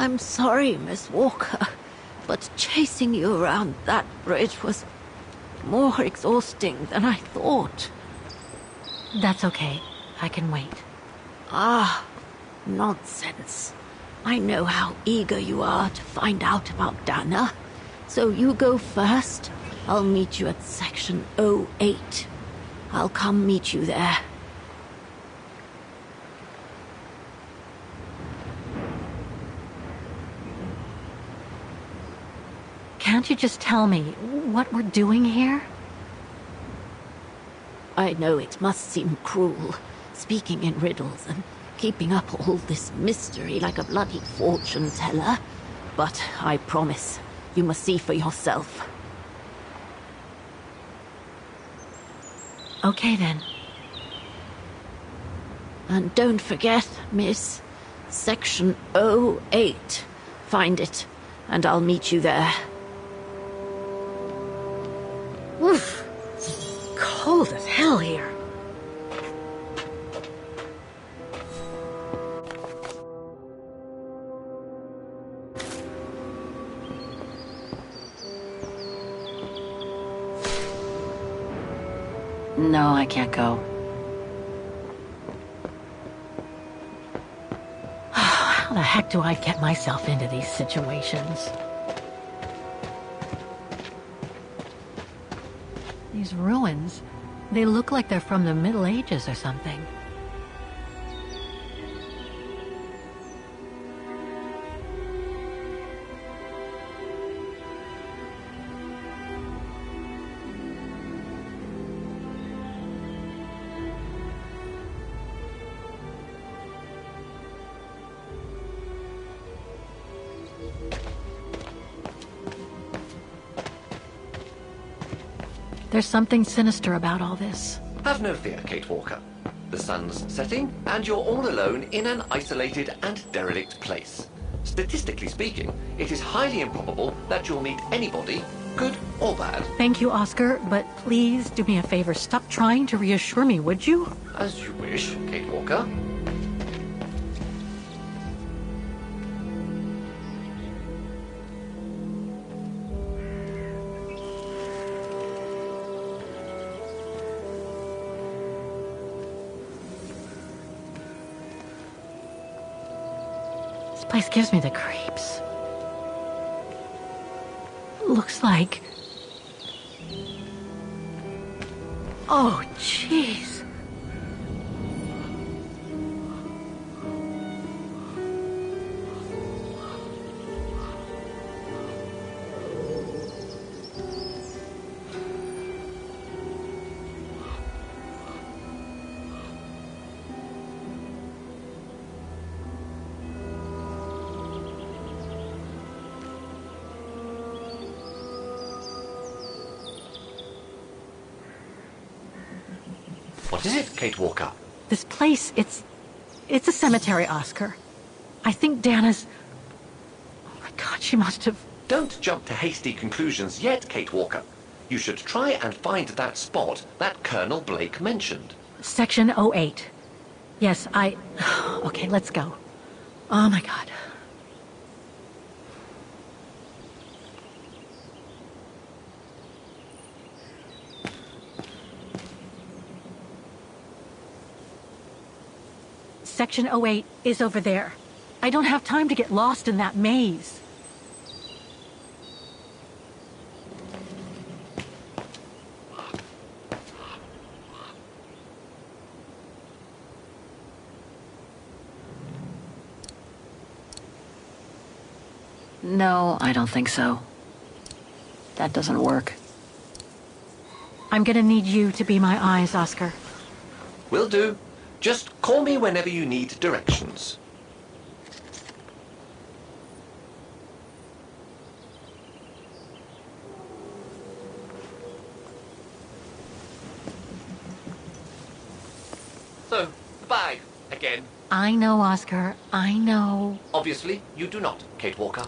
I'm sorry, Miss Walker, but chasing you around that bridge was more exhausting than I thought. That's okay. I can wait. Ah, nonsense. I know how eager you are to find out about Dana. So you go first. I'll meet you at section 08. I'll come meet you there. Can't you just tell me what we're doing here? I know it must seem cruel, speaking in riddles and keeping up all this mystery like a bloody fortune teller, but I promise you must see for yourself. Okay then. And don't forget, miss, section 08. Find it, and I'll meet you there. Oof. Cold as hell here. No, I can't go. How the heck do I get myself into these situations? These ruins, they look like they're from the Middle Ages or something. There's something sinister about all this. Have no fear, Kate Walker. The sun's setting, and you're all alone in an isolated and derelict place. Statistically speaking, it is highly improbable that you'll meet anybody, good or bad. Thank you, Oscar, but please do me a favor. Stop trying to reassure me, would you? As you wish, Kate Walker. This place gives me the creeps. Looks like... Oh, jeez. What is it, Kate Walker? This place, it's a cemetery, Oscar. I think Dana's... Oh my God, she must have... Don't jump to hasty conclusions yet, Kate Walker. You should try and find that spot that Colonel Blake mentioned. Section 08. Yes, Okay, let's go. Oh my God. Section 08 is over there. I don't have time to get lost in that maze. No, I don't think so. That doesn't work. I'm gonna need you to be my eyes, Oscar. Will do. Just call me whenever you need directions. So, the bag, again. I know, Oscar. I know. Obviously, you do not, Kate Walker.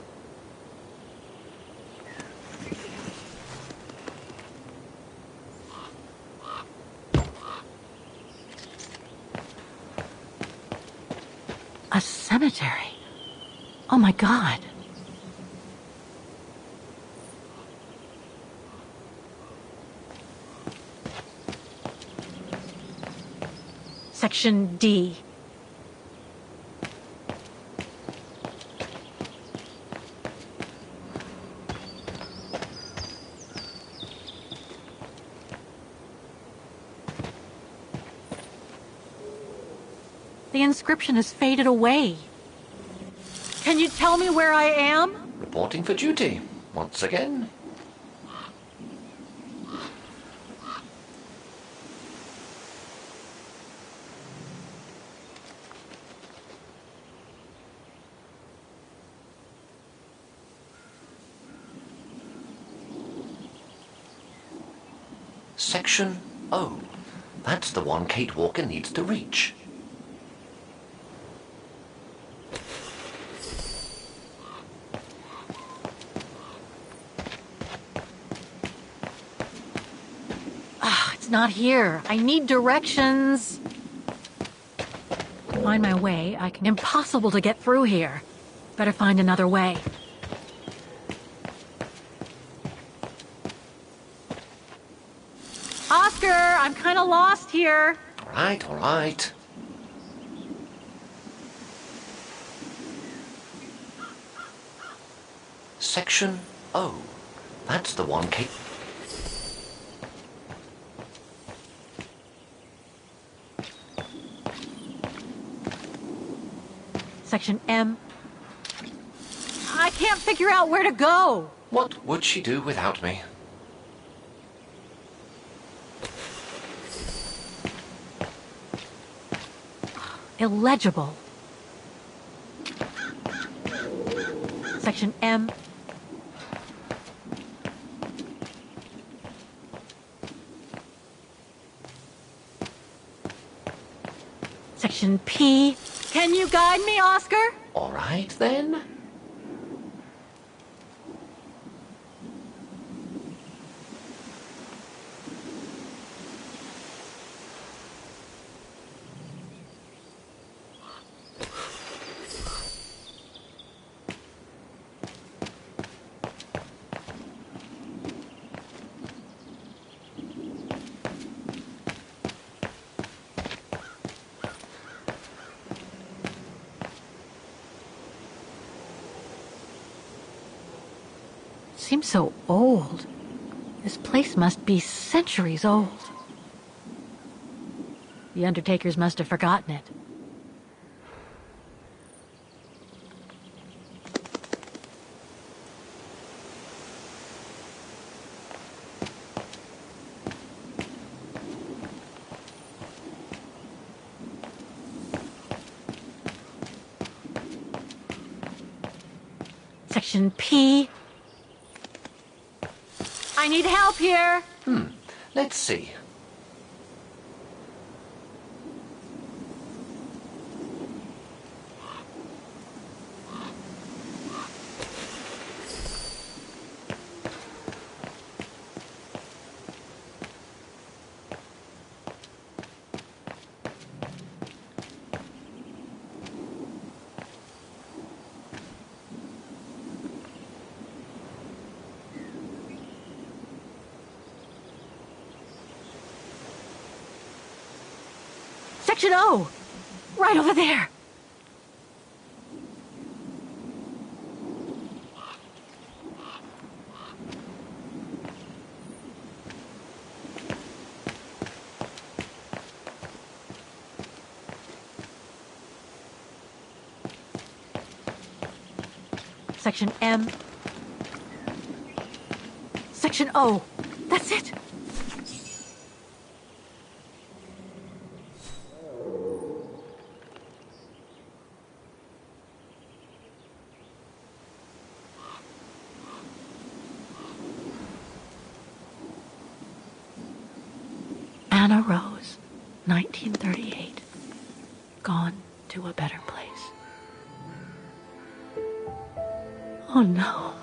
A cemetery. Oh my God. Section D. The inscription has faded away. Can you tell me where I am? Reporting for duty, once again. Section O. That's the one Kate Walker needs to reach. Not here. I need directions. Find my way. Impossible to get through here. Better find another way. Oscar, I'm kind of lost here. All right, all right. Section O. That's the one Kate... Section M. I can't figure out where to go. What would she do without me? Illegible. Section M. Section P. Can you guide me, Oscar? All right, then. Seems so old. This place must be centuries old. The undertakers must have forgotten it. Section P. I need help here. Let's see. Section O! Right over there! Section M. Section O. That's it. Anna Roze, 1938. Gone to a better place. Oh no.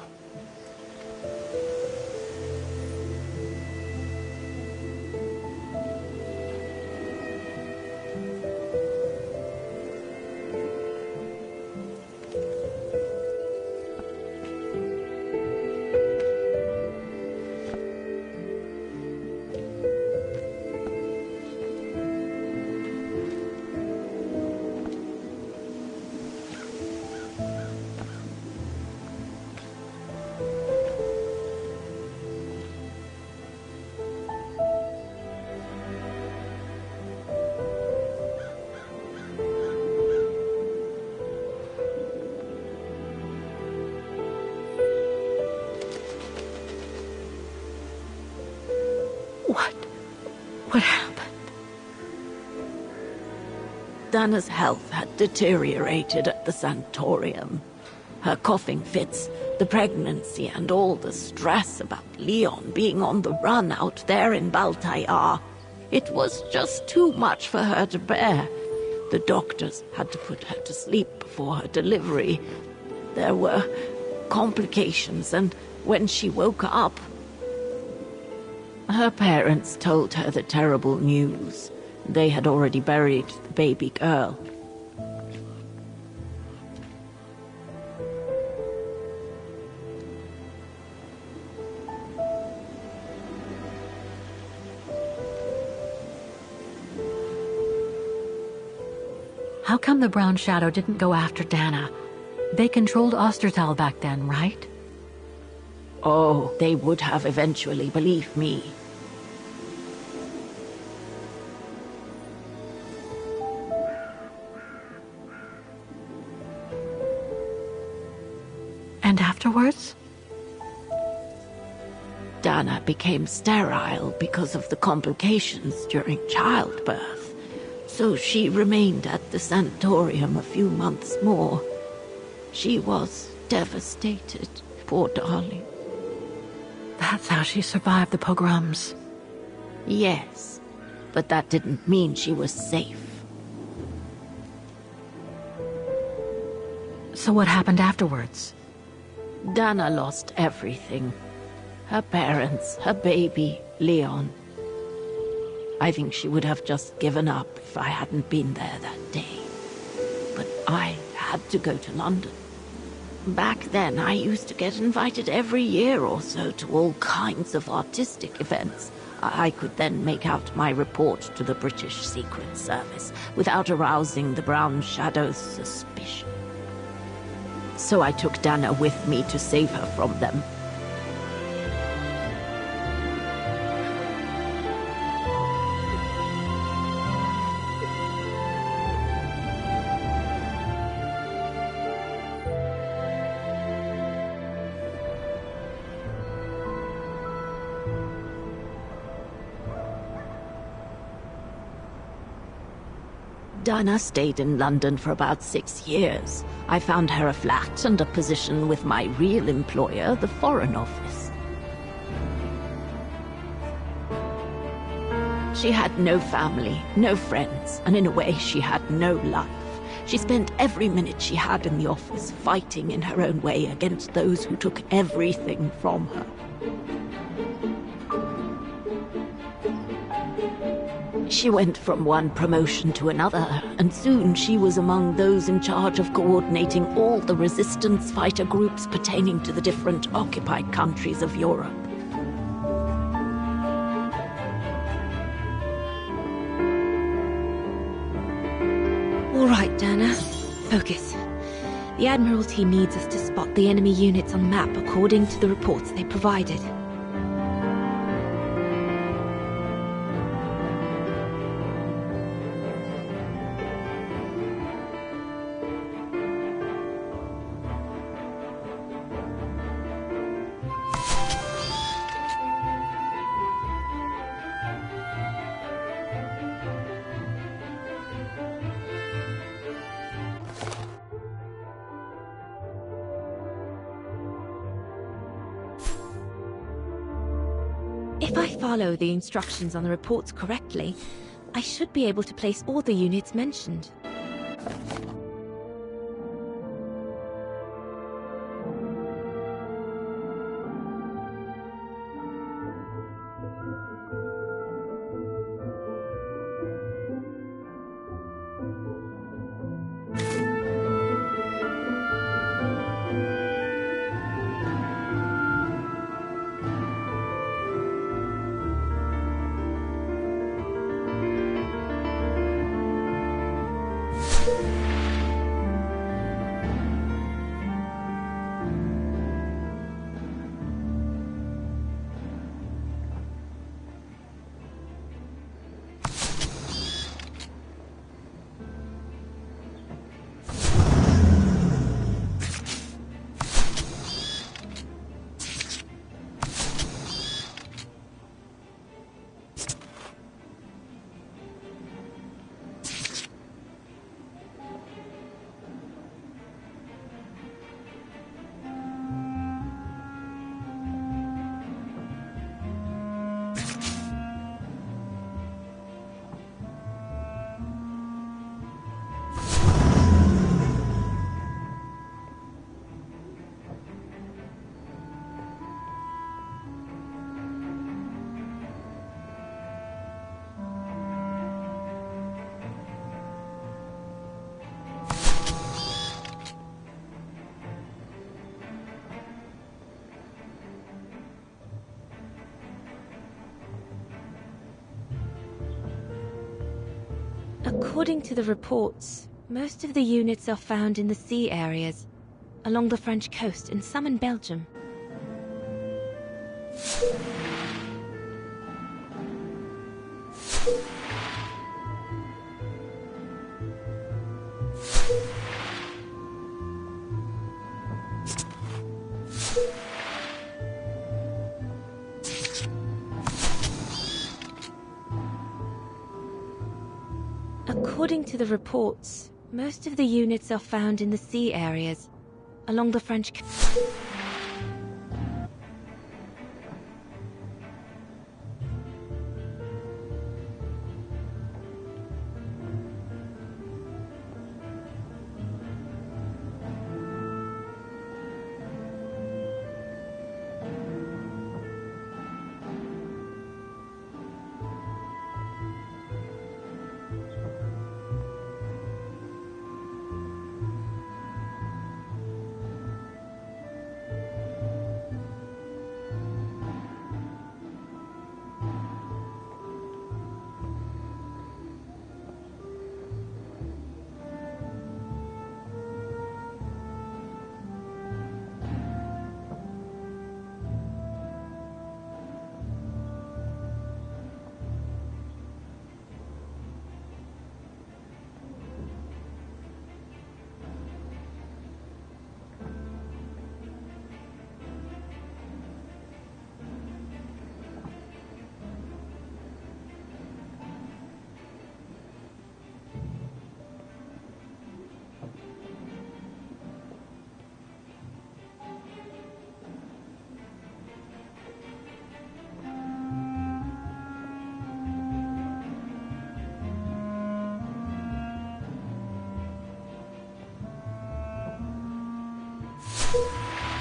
What happened? Dana's health had deteriorated at the sanatorium. Her coughing fits, the pregnancy, and all the stress about Leon being on the run out there in Baltayar. It was just too much for her to bear. The doctors had to put her to sleep before her delivery. There were complications, and when she woke up, her parents told her the terrible news. They had already buried the baby girl. How come the Brown Shadow didn't go after Dana? They controlled Ostertal back then, right? Oh, they would have eventually, believe me. And afterwards? Dana became sterile because of the complications during childbirth. So she remained at the sanatorium a few months more. She was devastated, poor darling. That's how she survived the pogroms. Yes, but that didn't mean she was safe. So what happened afterwards? Dana lost everything. Her parents, her baby, Leon. I think she would have just given up if I hadn't been there that day. But I had to go to London. Back then, I used to get invited every year or so to all kinds of artistic events. I could then make out my report to the British Secret Service without arousing the Brown Shadow's suspicion. So I took Dana with me to save her from them. Dana stayed in London for about 6 years. I found her a flat and a position with my real employer, the Foreign Office. She had no family, no friends, and in a way she had no life. She spent every minute she had in the office fighting in her own way against those who took everything from her. She went from one promotion to another, and soon she was among those in charge of coordinating all the resistance fighter groups pertaining to the different occupied countries of Europe. All right, Dana. Focus. The Admiralty needs us to spot the enemy units on the map according to the reports they provided. If I follow the instructions on the reports correctly, I should be able to place all the units mentioned. According to the reports, most of the units are found in the sea areas, along the French coast and some in Belgium. According to the reports, most of the units are found in the sea areas, along the French coast.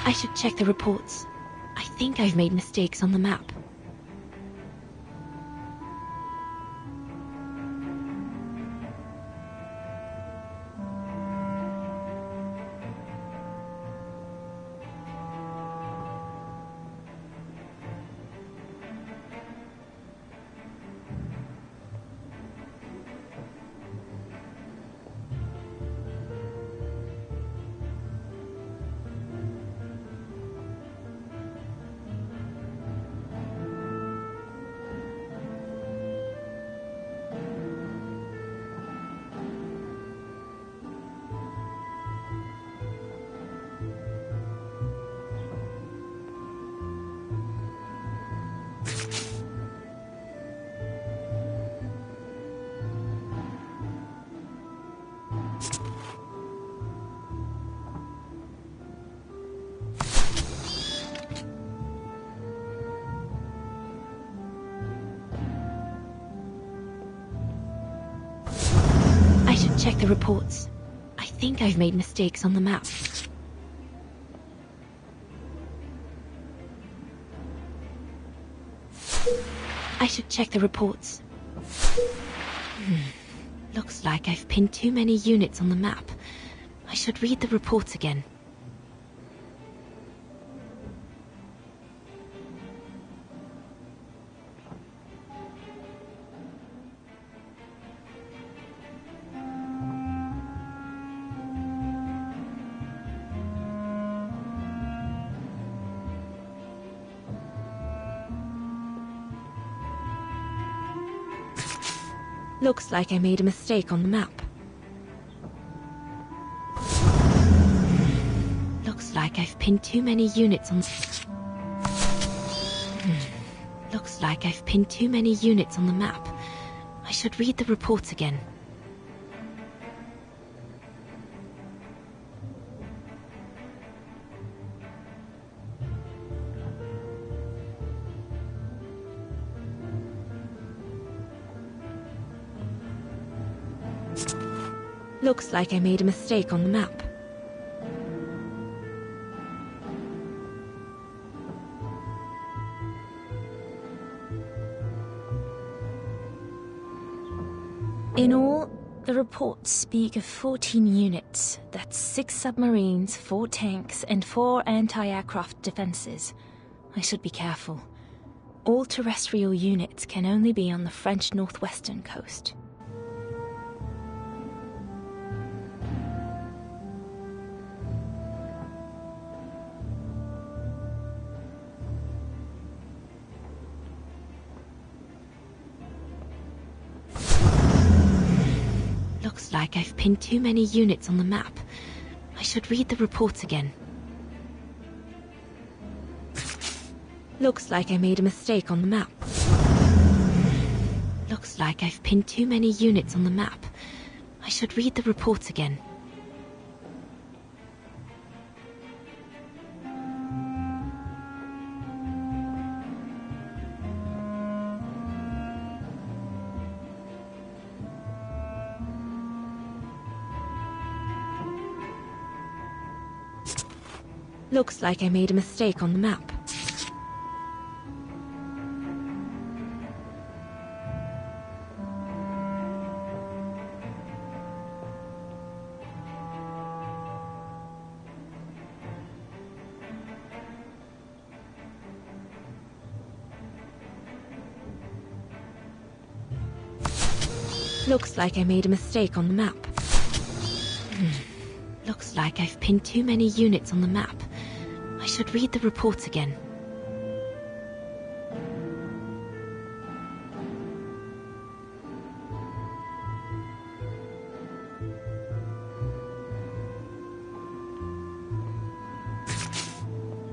I should check the reports. I think I've made mistakes on the map. Check the reports. I think I've made mistakes on the map. I should check the reports. Looks like I've pinned too many units on the map. I should read the reports again. Looks like I made a mistake on the map. Looks like I've pinned too many units on... Looks like I've pinned too many units on the map. I should read the reports again. Looks like I made a mistake on the map. In all, the reports speak of 14 units. That's 6 submarines, 4 tanks, and 4 anti-aircraft defenses. I should be careful. All terrestrial units can only be on the French northwestern coast. Looks like I've pinned too many units on the map. I should read the reports again. Looks like I made a mistake on the map. Looks like I've pinned too many units on the map. I should read the reports again. Looks like I made a mistake on the map. Looks like I made a mistake on the map. Looks like I've pinned too many units on the map. I should read the reports again.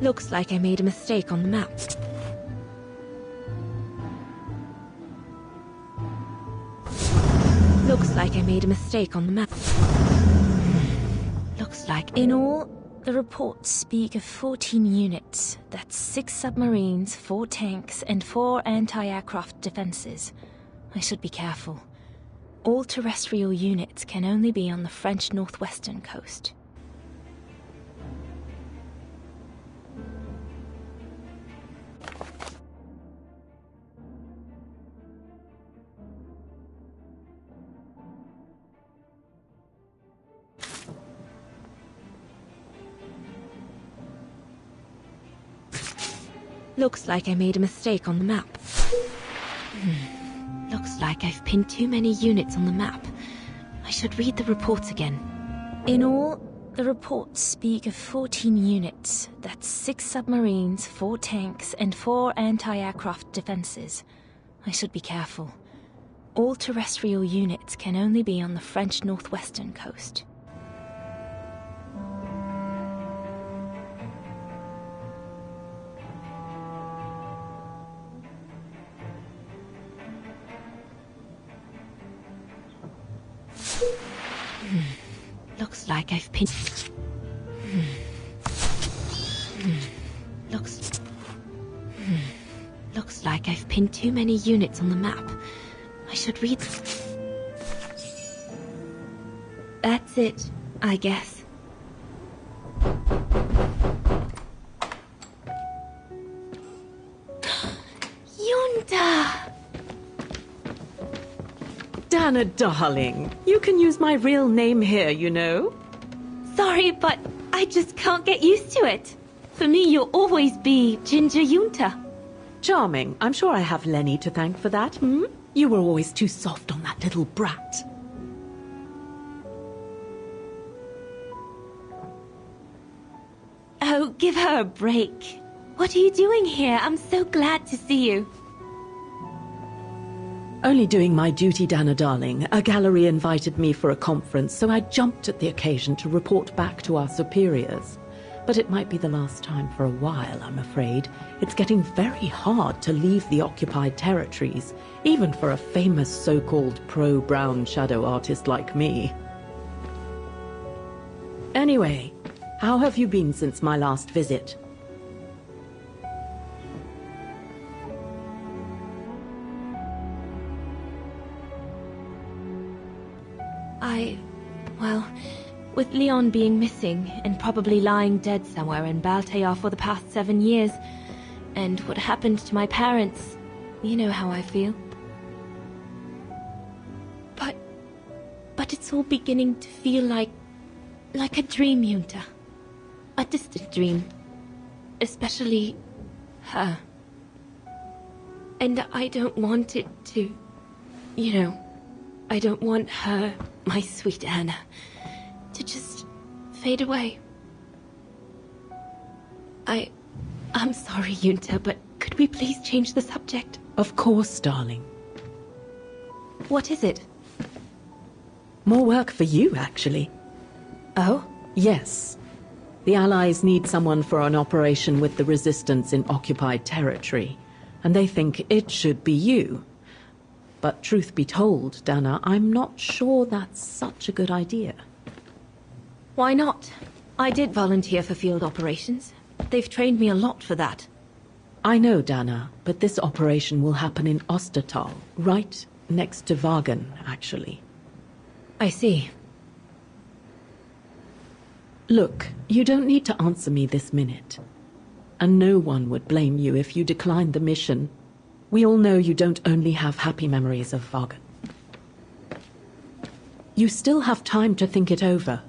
Looks like I made a mistake on the map. Looks like I made a mistake on the map. Looks like... In all, the reports speak of 14 units. That's 6 submarines, 4 tanks, and 4 anti-aircraft defenses. I should be careful. All terrestrial units can only be on the French northwestern coast. Looks like I made a mistake on the map. Looks like I've pinned too many units on the map. I should read the reports again. In all, the reports speak of 14 units. That's 6 submarines, 4 tanks, and 4 anti-aircraft defenses. I should be careful. All terrestrial units can only be on the French northwestern coast. Looks like I've pinned... Looks like I've pinned too many units on the map. I should read... That's it, I guess. Yunta! Dana, darling, you can use my real name here, you know. Sorry, but I just can't get used to it. For me, you'll always be Ginger Yunta. Charming. I'm sure I have Lenny to thank for that, hmm? You were always too soft on that little brat. Oh, give her a break. What are you doing here? I'm so glad to see you. Only doing my duty, Dana, darling. A gallery invited me for a conference, so I jumped at the occasion to report back to our superiors. But it might be the last time for a while, I'm afraid. It's getting very hard to leave the occupied territories, even for a famous so-called pro-brown shadow artist like me. Anyway, how have you been since my last visit? Well, with Leon being missing and probably lying dead somewhere in Baltair for the past 7 years, and what happened to my parents, you know how I feel. But it's all beginning to feel like a dream, Yunta. A distant dream. Especially her. And I don't want it to, I don't want her, my sweet Anna, to just fade away. I'm sorry, Yunta, but could we please change the subject? Of course, darling. What is it? More work for you, actually. Oh? Yes. The Allies need someone for an operation with the Resistance in occupied territory, and they think it should be you. But truth be told, Dana, I'm not sure that's such a good idea. Why not? I did volunteer for field operations. They've trained me a lot for that. I know, Dana, but this operation will happen in Ostertal, right next to Wagen, actually. I see. Look, you don't need to answer me this minute. And no one would blame you if you declined the mission. We all know you don't only have happy memories of Wagen. You still have time to think it over.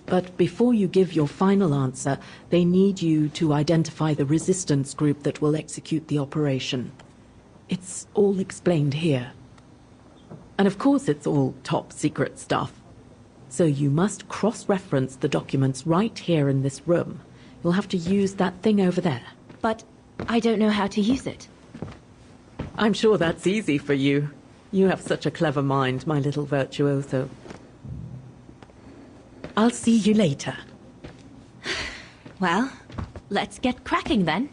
But before you give your final answer, they need you to identify the resistance group that will execute the operation. It's all explained here. And of course it's all top secret stuff. So you must cross-reference the documents right here in this room. You'll have to use that thing over there. But I don't know how to use it. I'm sure that's easy for you. You have such a clever mind, my little virtuoso. I'll see you later. Well, let's get cracking then.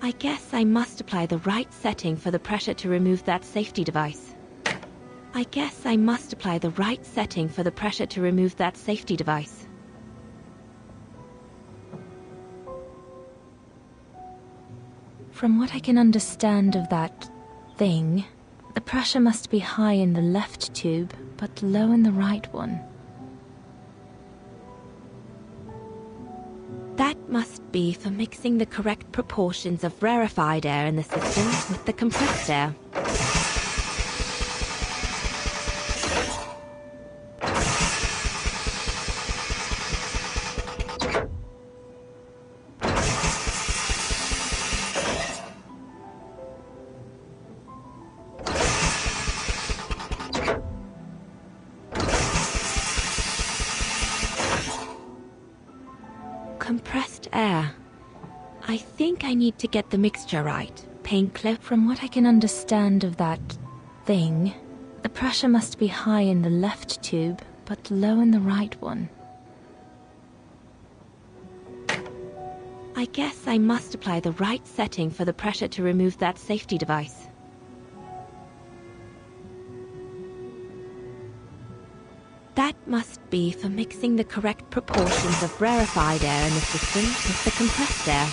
I guess I must apply the right setting for the pressure to remove that safety device. From what I can understand of that thing, the pressure must be high in the left tube, but low in the right one. That must be for mixing the correct proportions of rarefied air in the system with the compressed air. Compressed air. I think I need to get the mixture right. Painkiller, from what I can understand of that thing, the pressure must be high in the left tube, but low in the right one. I guess I must apply the right setting for the pressure to remove that safety device. That must be for mixing the correct proportions of rarefied air in the system with the compressed air.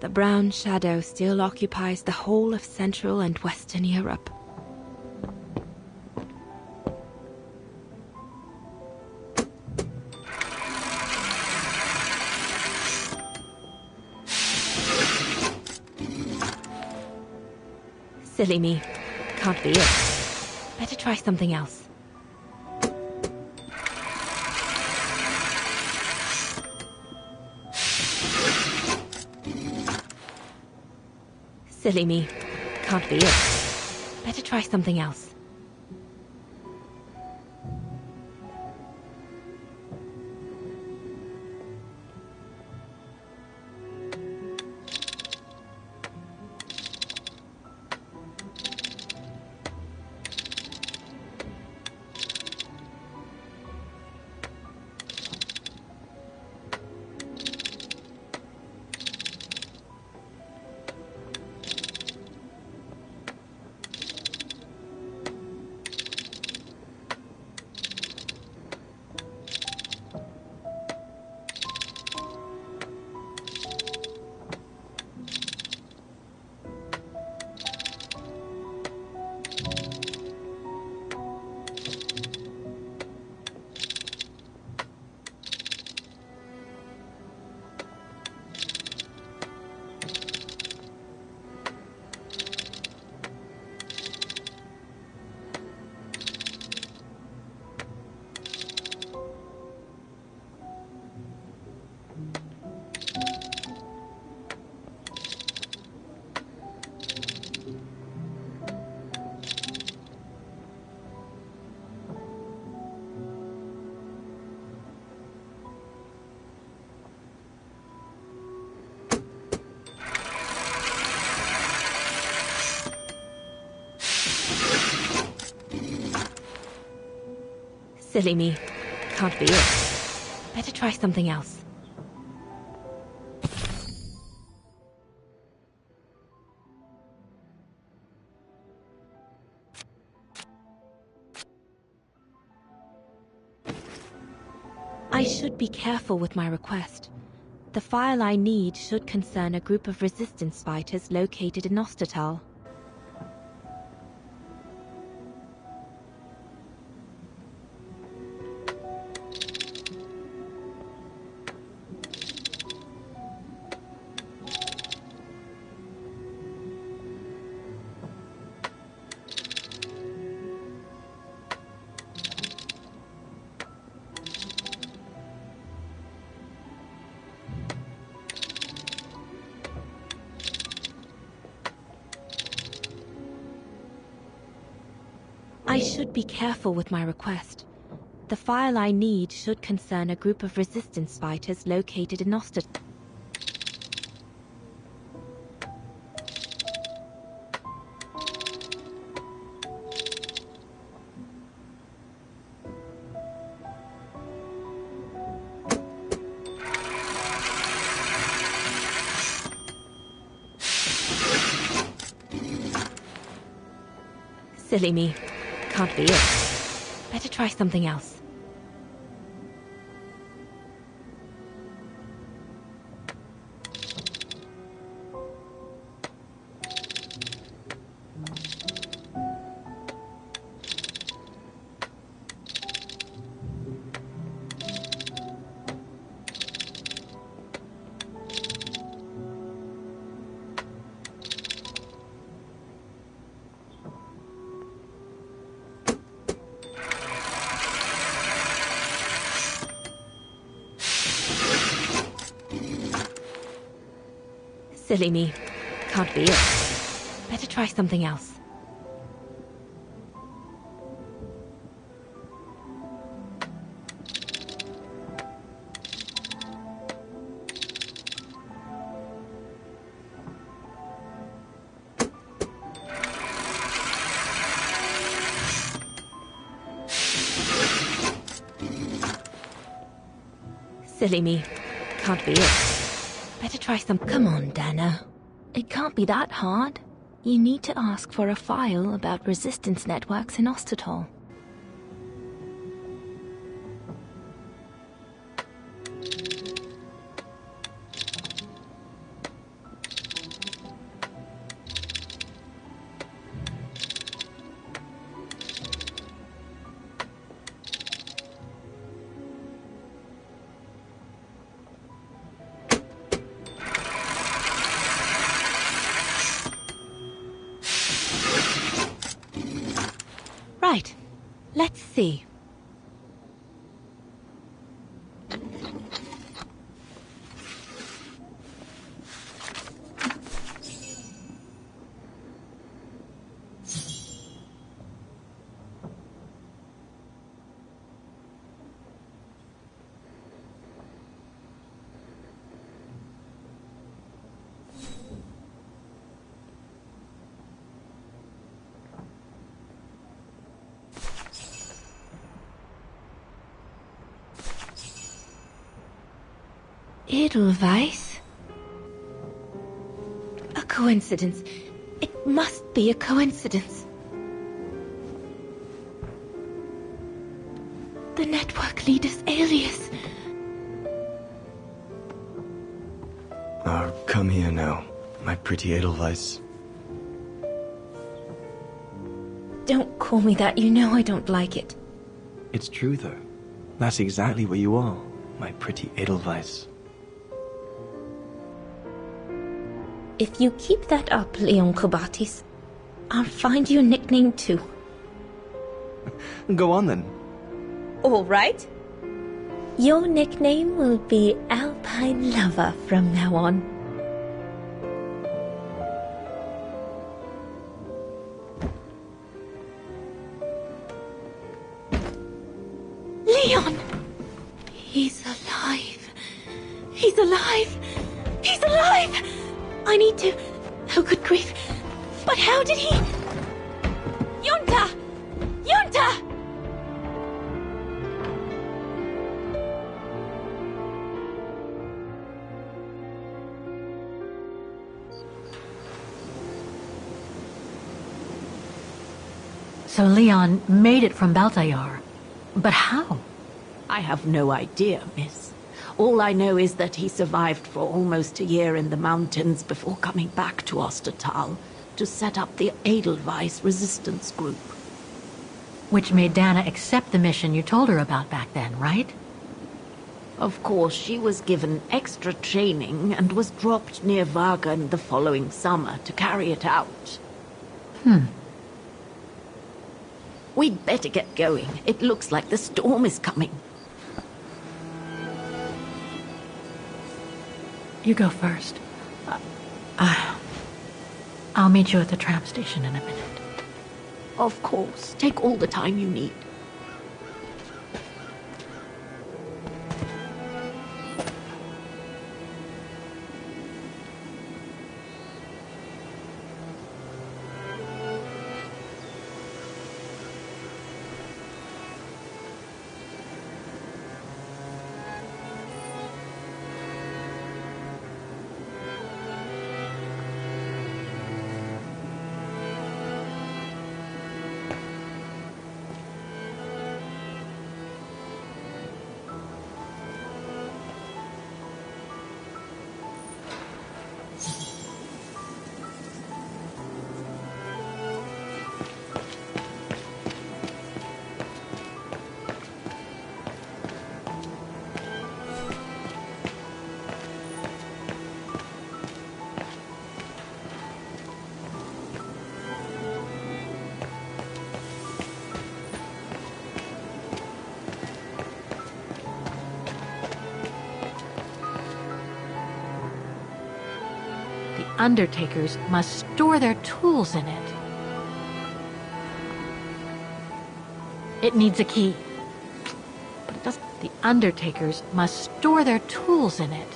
The brown shadow still occupies the whole of Central and Western Europe. Silly me. Can't be it. Better try something else. Silly me. Can't be it. Better try something else. Silly me. Can't be it. Better try something else. I should be careful with my request. The file I need should concern a group of resistance fighters located in Ostertal. I should be careful with my request. The file I need should concern a group of resistance fighters located in Ostertal. Silly me. Can't be it. Better try something else. Silly me. Can't be it. Better try something else. Silly me. Can't be it. Better try some. Come on, Dana. It can't be that hard. You need to ask for a file about resistance networks in Ostertal. Right. Let's see. Edelweiss? A coincidence. It must be a coincidence. The network leader's alias. Come here now, my pretty Edelweiss. Don't call me that, you know I don't like it. It's true though. That's exactly what you are, my pretty Edelweiss. If you keep that up, Leon Kobatis, I'll find you a nickname too. Go on then. All right. Your nickname will be Alpine Lover from now on. Leon! He's alive. He's alive. He's alive! I need to... Oh, good grief. But how did he... Yunta! Yunta! So Leon made it from Baltayar. But how? I have no idea, miss. All I know is that he survived for almost a year in the mountains before coming back to Ostertal to set up the Edelweiss resistance group. Which made Dana accept the mission you told her about back then, right? Of course, she was given extra training and was dropped near Wagen the following summer to carry it out. We'd better get going. It looks like the storm is coming. You go first. I'll meet you at the tram station in a minute. Of course. Take all the time you need. Undertakers must store their tools in it. It needs a key. But it doesn't. The Undertakers must store their tools in it.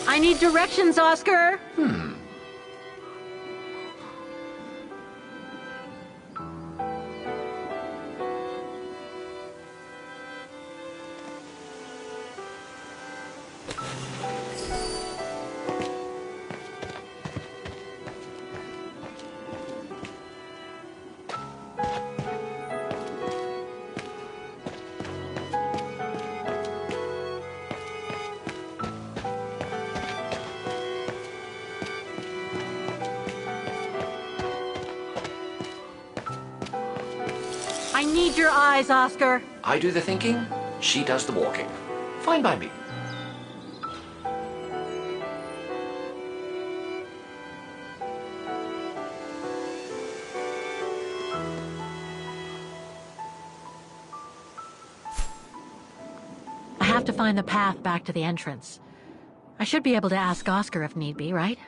I need directions, Oscar! I need your eyes, Oscar. I do the thinking, she does the walking. Fine by me. I have to find the path back to the entrance. I should be able to ask Oscar if need be, right?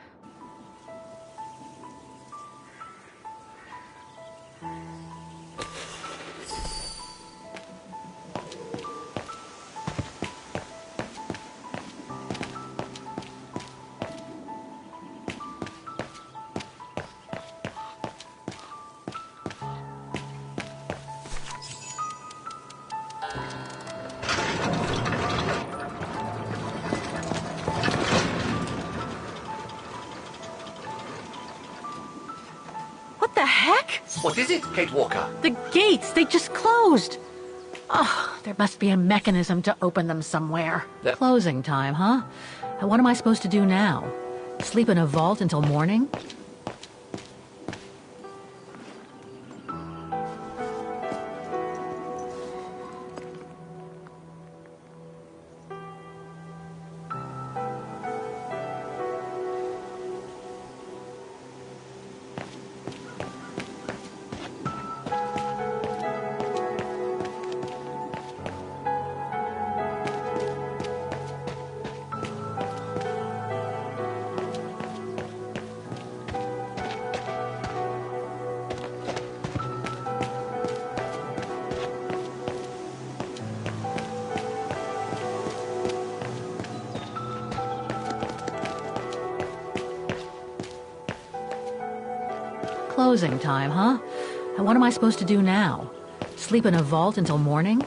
What the heck? What is it, Kate Walker? The gates, they just closed. Oh, there must be a mechanism to open them somewhere. Closing time, huh? And what am I supposed to do now? Sleep in a vault until morning? Closing time, huh? And what am I supposed to do now? Sleep in a vault until morning?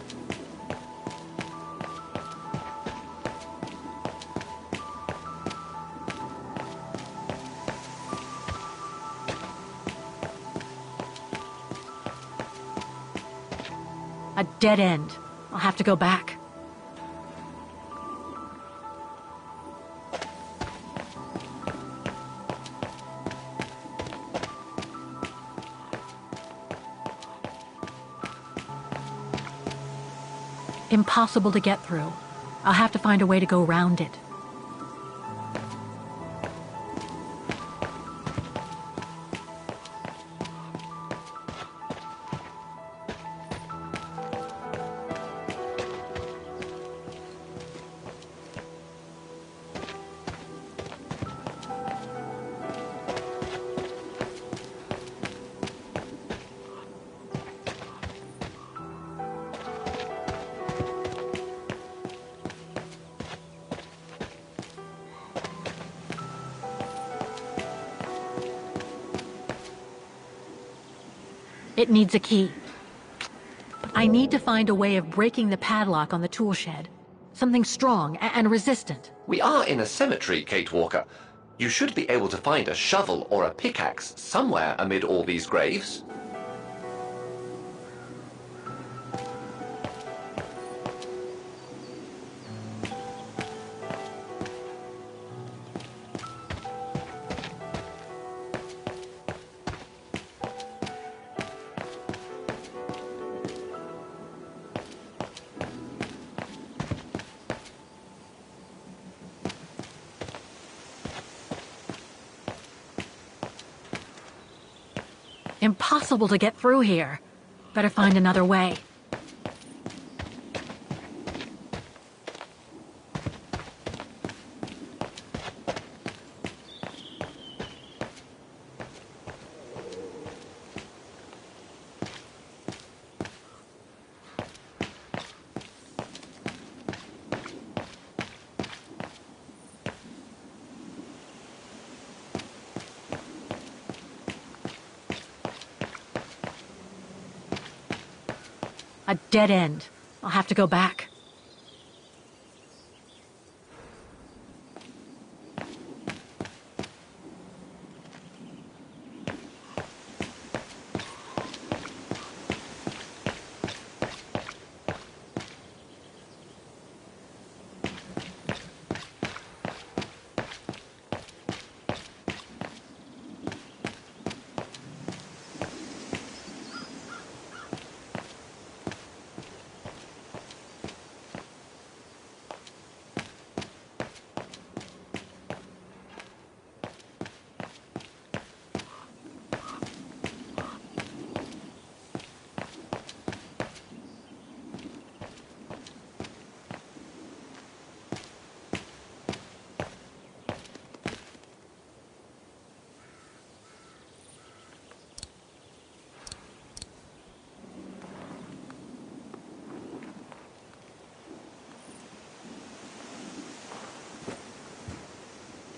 A dead end. I'll have to go back. Impossible to get through. I'll have to find a way to go round it. It needs a key. But I need to find a way of breaking the padlock on the tool shed. Something strong and resistant. We are in a cemetery, Kate Walker. You should be able to find a shovel or a pickaxe somewhere amid all these graves. Impossible to get through here. Better find another way. A dead end. I'll have to go back.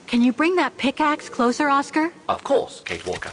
Can you bring that pickaxe closer, Oscar? Of course, Kate Walker.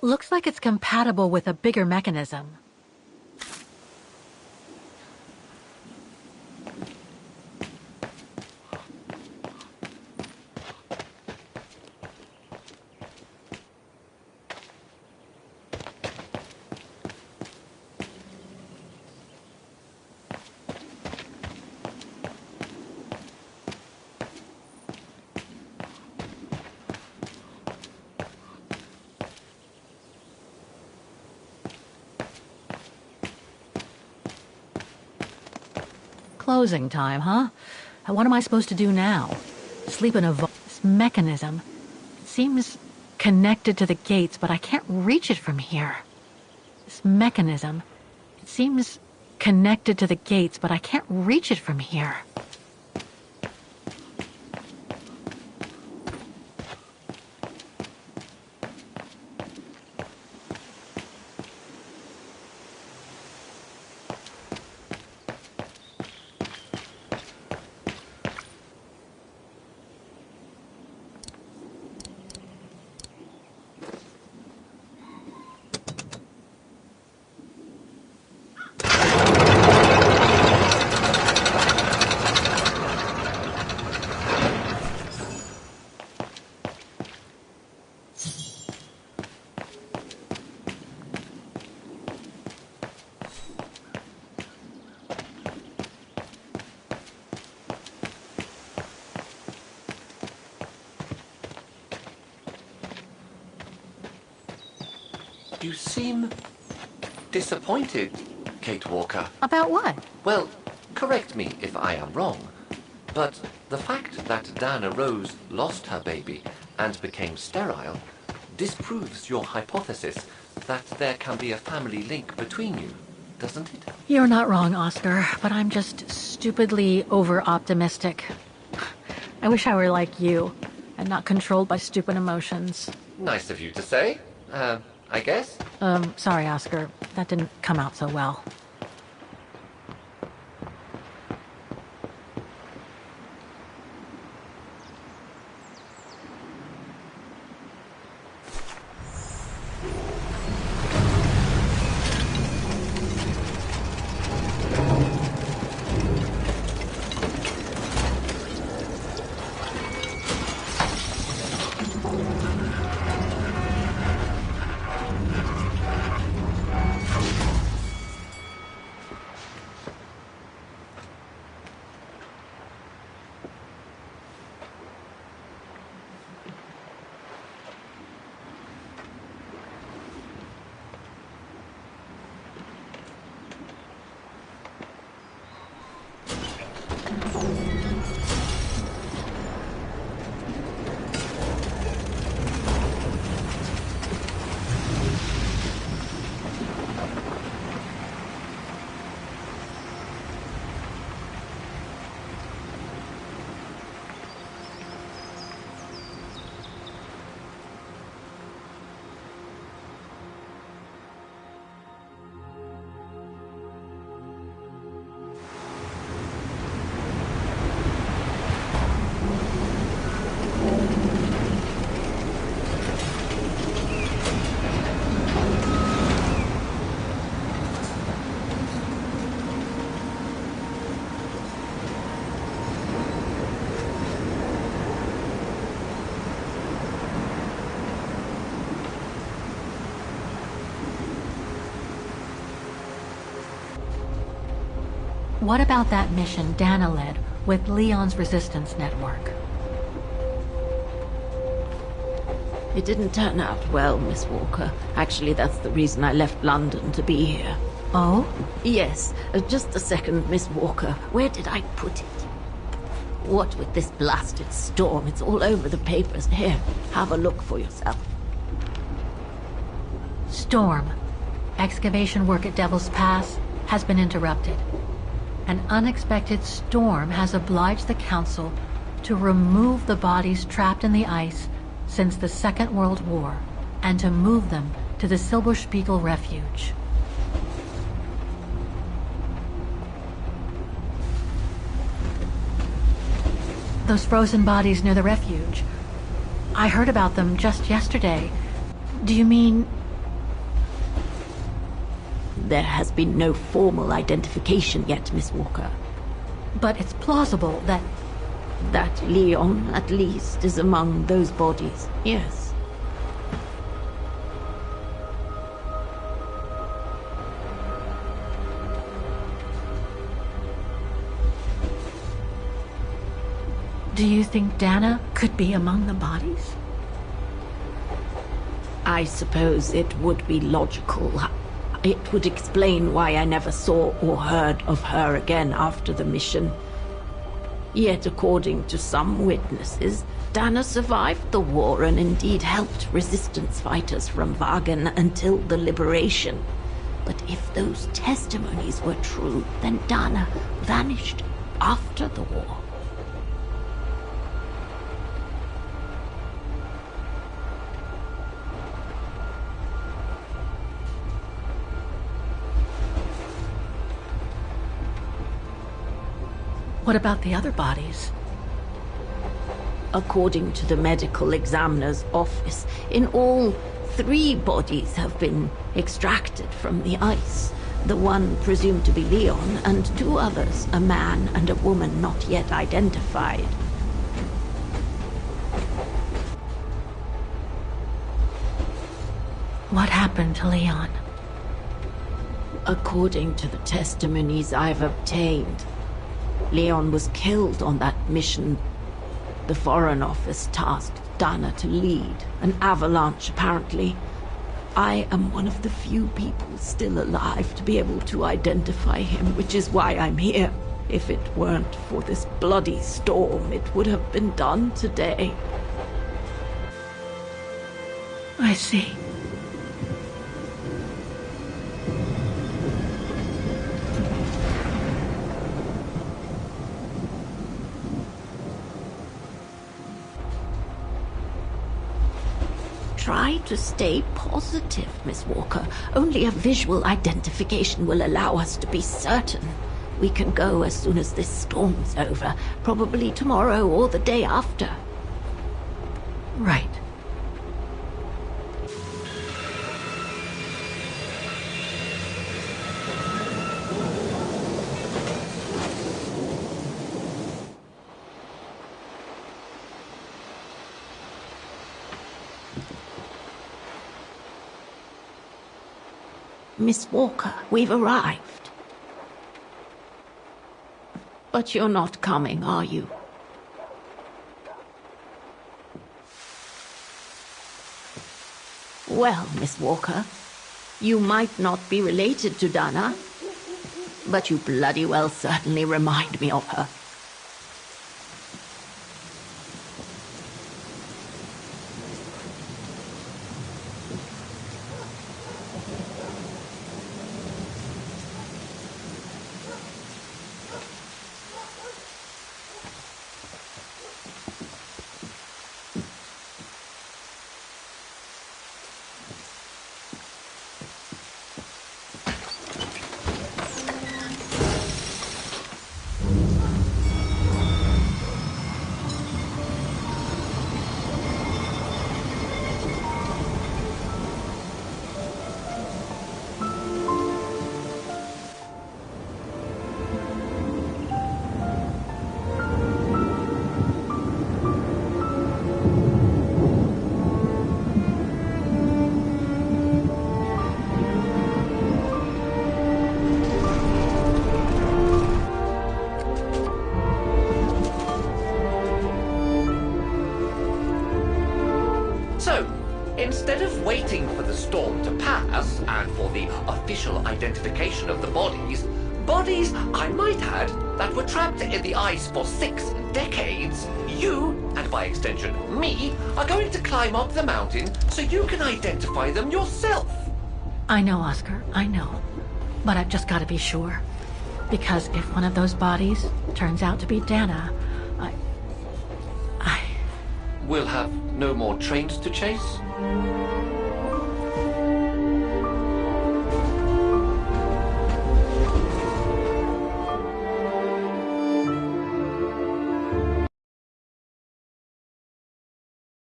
Looks like it's compatible with a bigger mechanism. Closing time, huh? And what am I supposed to do now? Sleep in a this mechanism. It seems connected to the gates, but I can't reach it from here. This mechanism. It seems connected to the gates, but I can't reach it from here. You seem disappointed, Kate Walker. About what? Well, correct me if I am wrong, but the fact that Diana Roze lost her baby and became sterile disproves your hypothesis that there can be a family link between you, doesn't it? You're not wrong, Oscar, but I'm just stupidly over-optimistic. I wish I were like you, and not controlled by stupid emotions. Nice of you to say, I guess. Sorry, Oscar. That didn't come out so well. What about that mission Dana led with Leon's resistance network? It didn't turn out well, Miss Walker. Actually, that's the reason I left London to be here. Oh? Yes, just a second, Miss Walker. Where did I put it? What with this blasted storm? It's all over the papers. Here, have a look for yourself. Storm. Excavation work at Devil's Pass has been interrupted. An unexpected storm has obliged the Council to remove the bodies trapped in the ice since the Second World War and to move them to the Silberspiegel Refuge. Those frozen bodies near the refuge. I heard about them just yesterday. Do you mean There has been no formal identification yet, Miss Walker. But it's plausible that... That Leon, at least, is among those bodies, yes. Do you think Dana could be among the bodies? I suppose it would be logical. It would explain why I never saw or heard of her again after the mission. Yet, according to some witnesses, Dana survived the war and indeed helped resistance fighters from Wagen until the liberation. But if those testimonies were true, then Dana vanished after the war. What about the other bodies? According to the medical examiner's office, in all, 3 bodies have been extracted from the ice. The one presumed to be Leon, and 2 others, a man and a woman not yet identified. What happened to Leon? According to the testimonies I've obtained, Leon was killed on that mission. The Foreign Office tasked Dana to lead, an avalanche apparently. I am one of the few people still alive to be able to identify him, which is why I'm here. If it weren't for this bloody storm, it would have been done today. I see. Try to stay positive, Miss Walker. Only a visual identification will allow us to be certain. We can go as soon as this storm's over, probably tomorrow or the day after. Right. Miss Walker, we've arrived. But you're not coming, are you? Well, Miss Walker, you might not be related to Dana, but you bloody well certainly remind me of her. Instead of waiting for the storm to pass and for the official identification of the bodies, I might add, that were trapped in the ice for 6 decades, you, and by extension me, are going to climb up the mountain so you can identify them yourself. I know, Oscar, I know. But I've just got to be sure. Because if one of those bodies turns out to be Dana, We'll have no more trains to chase?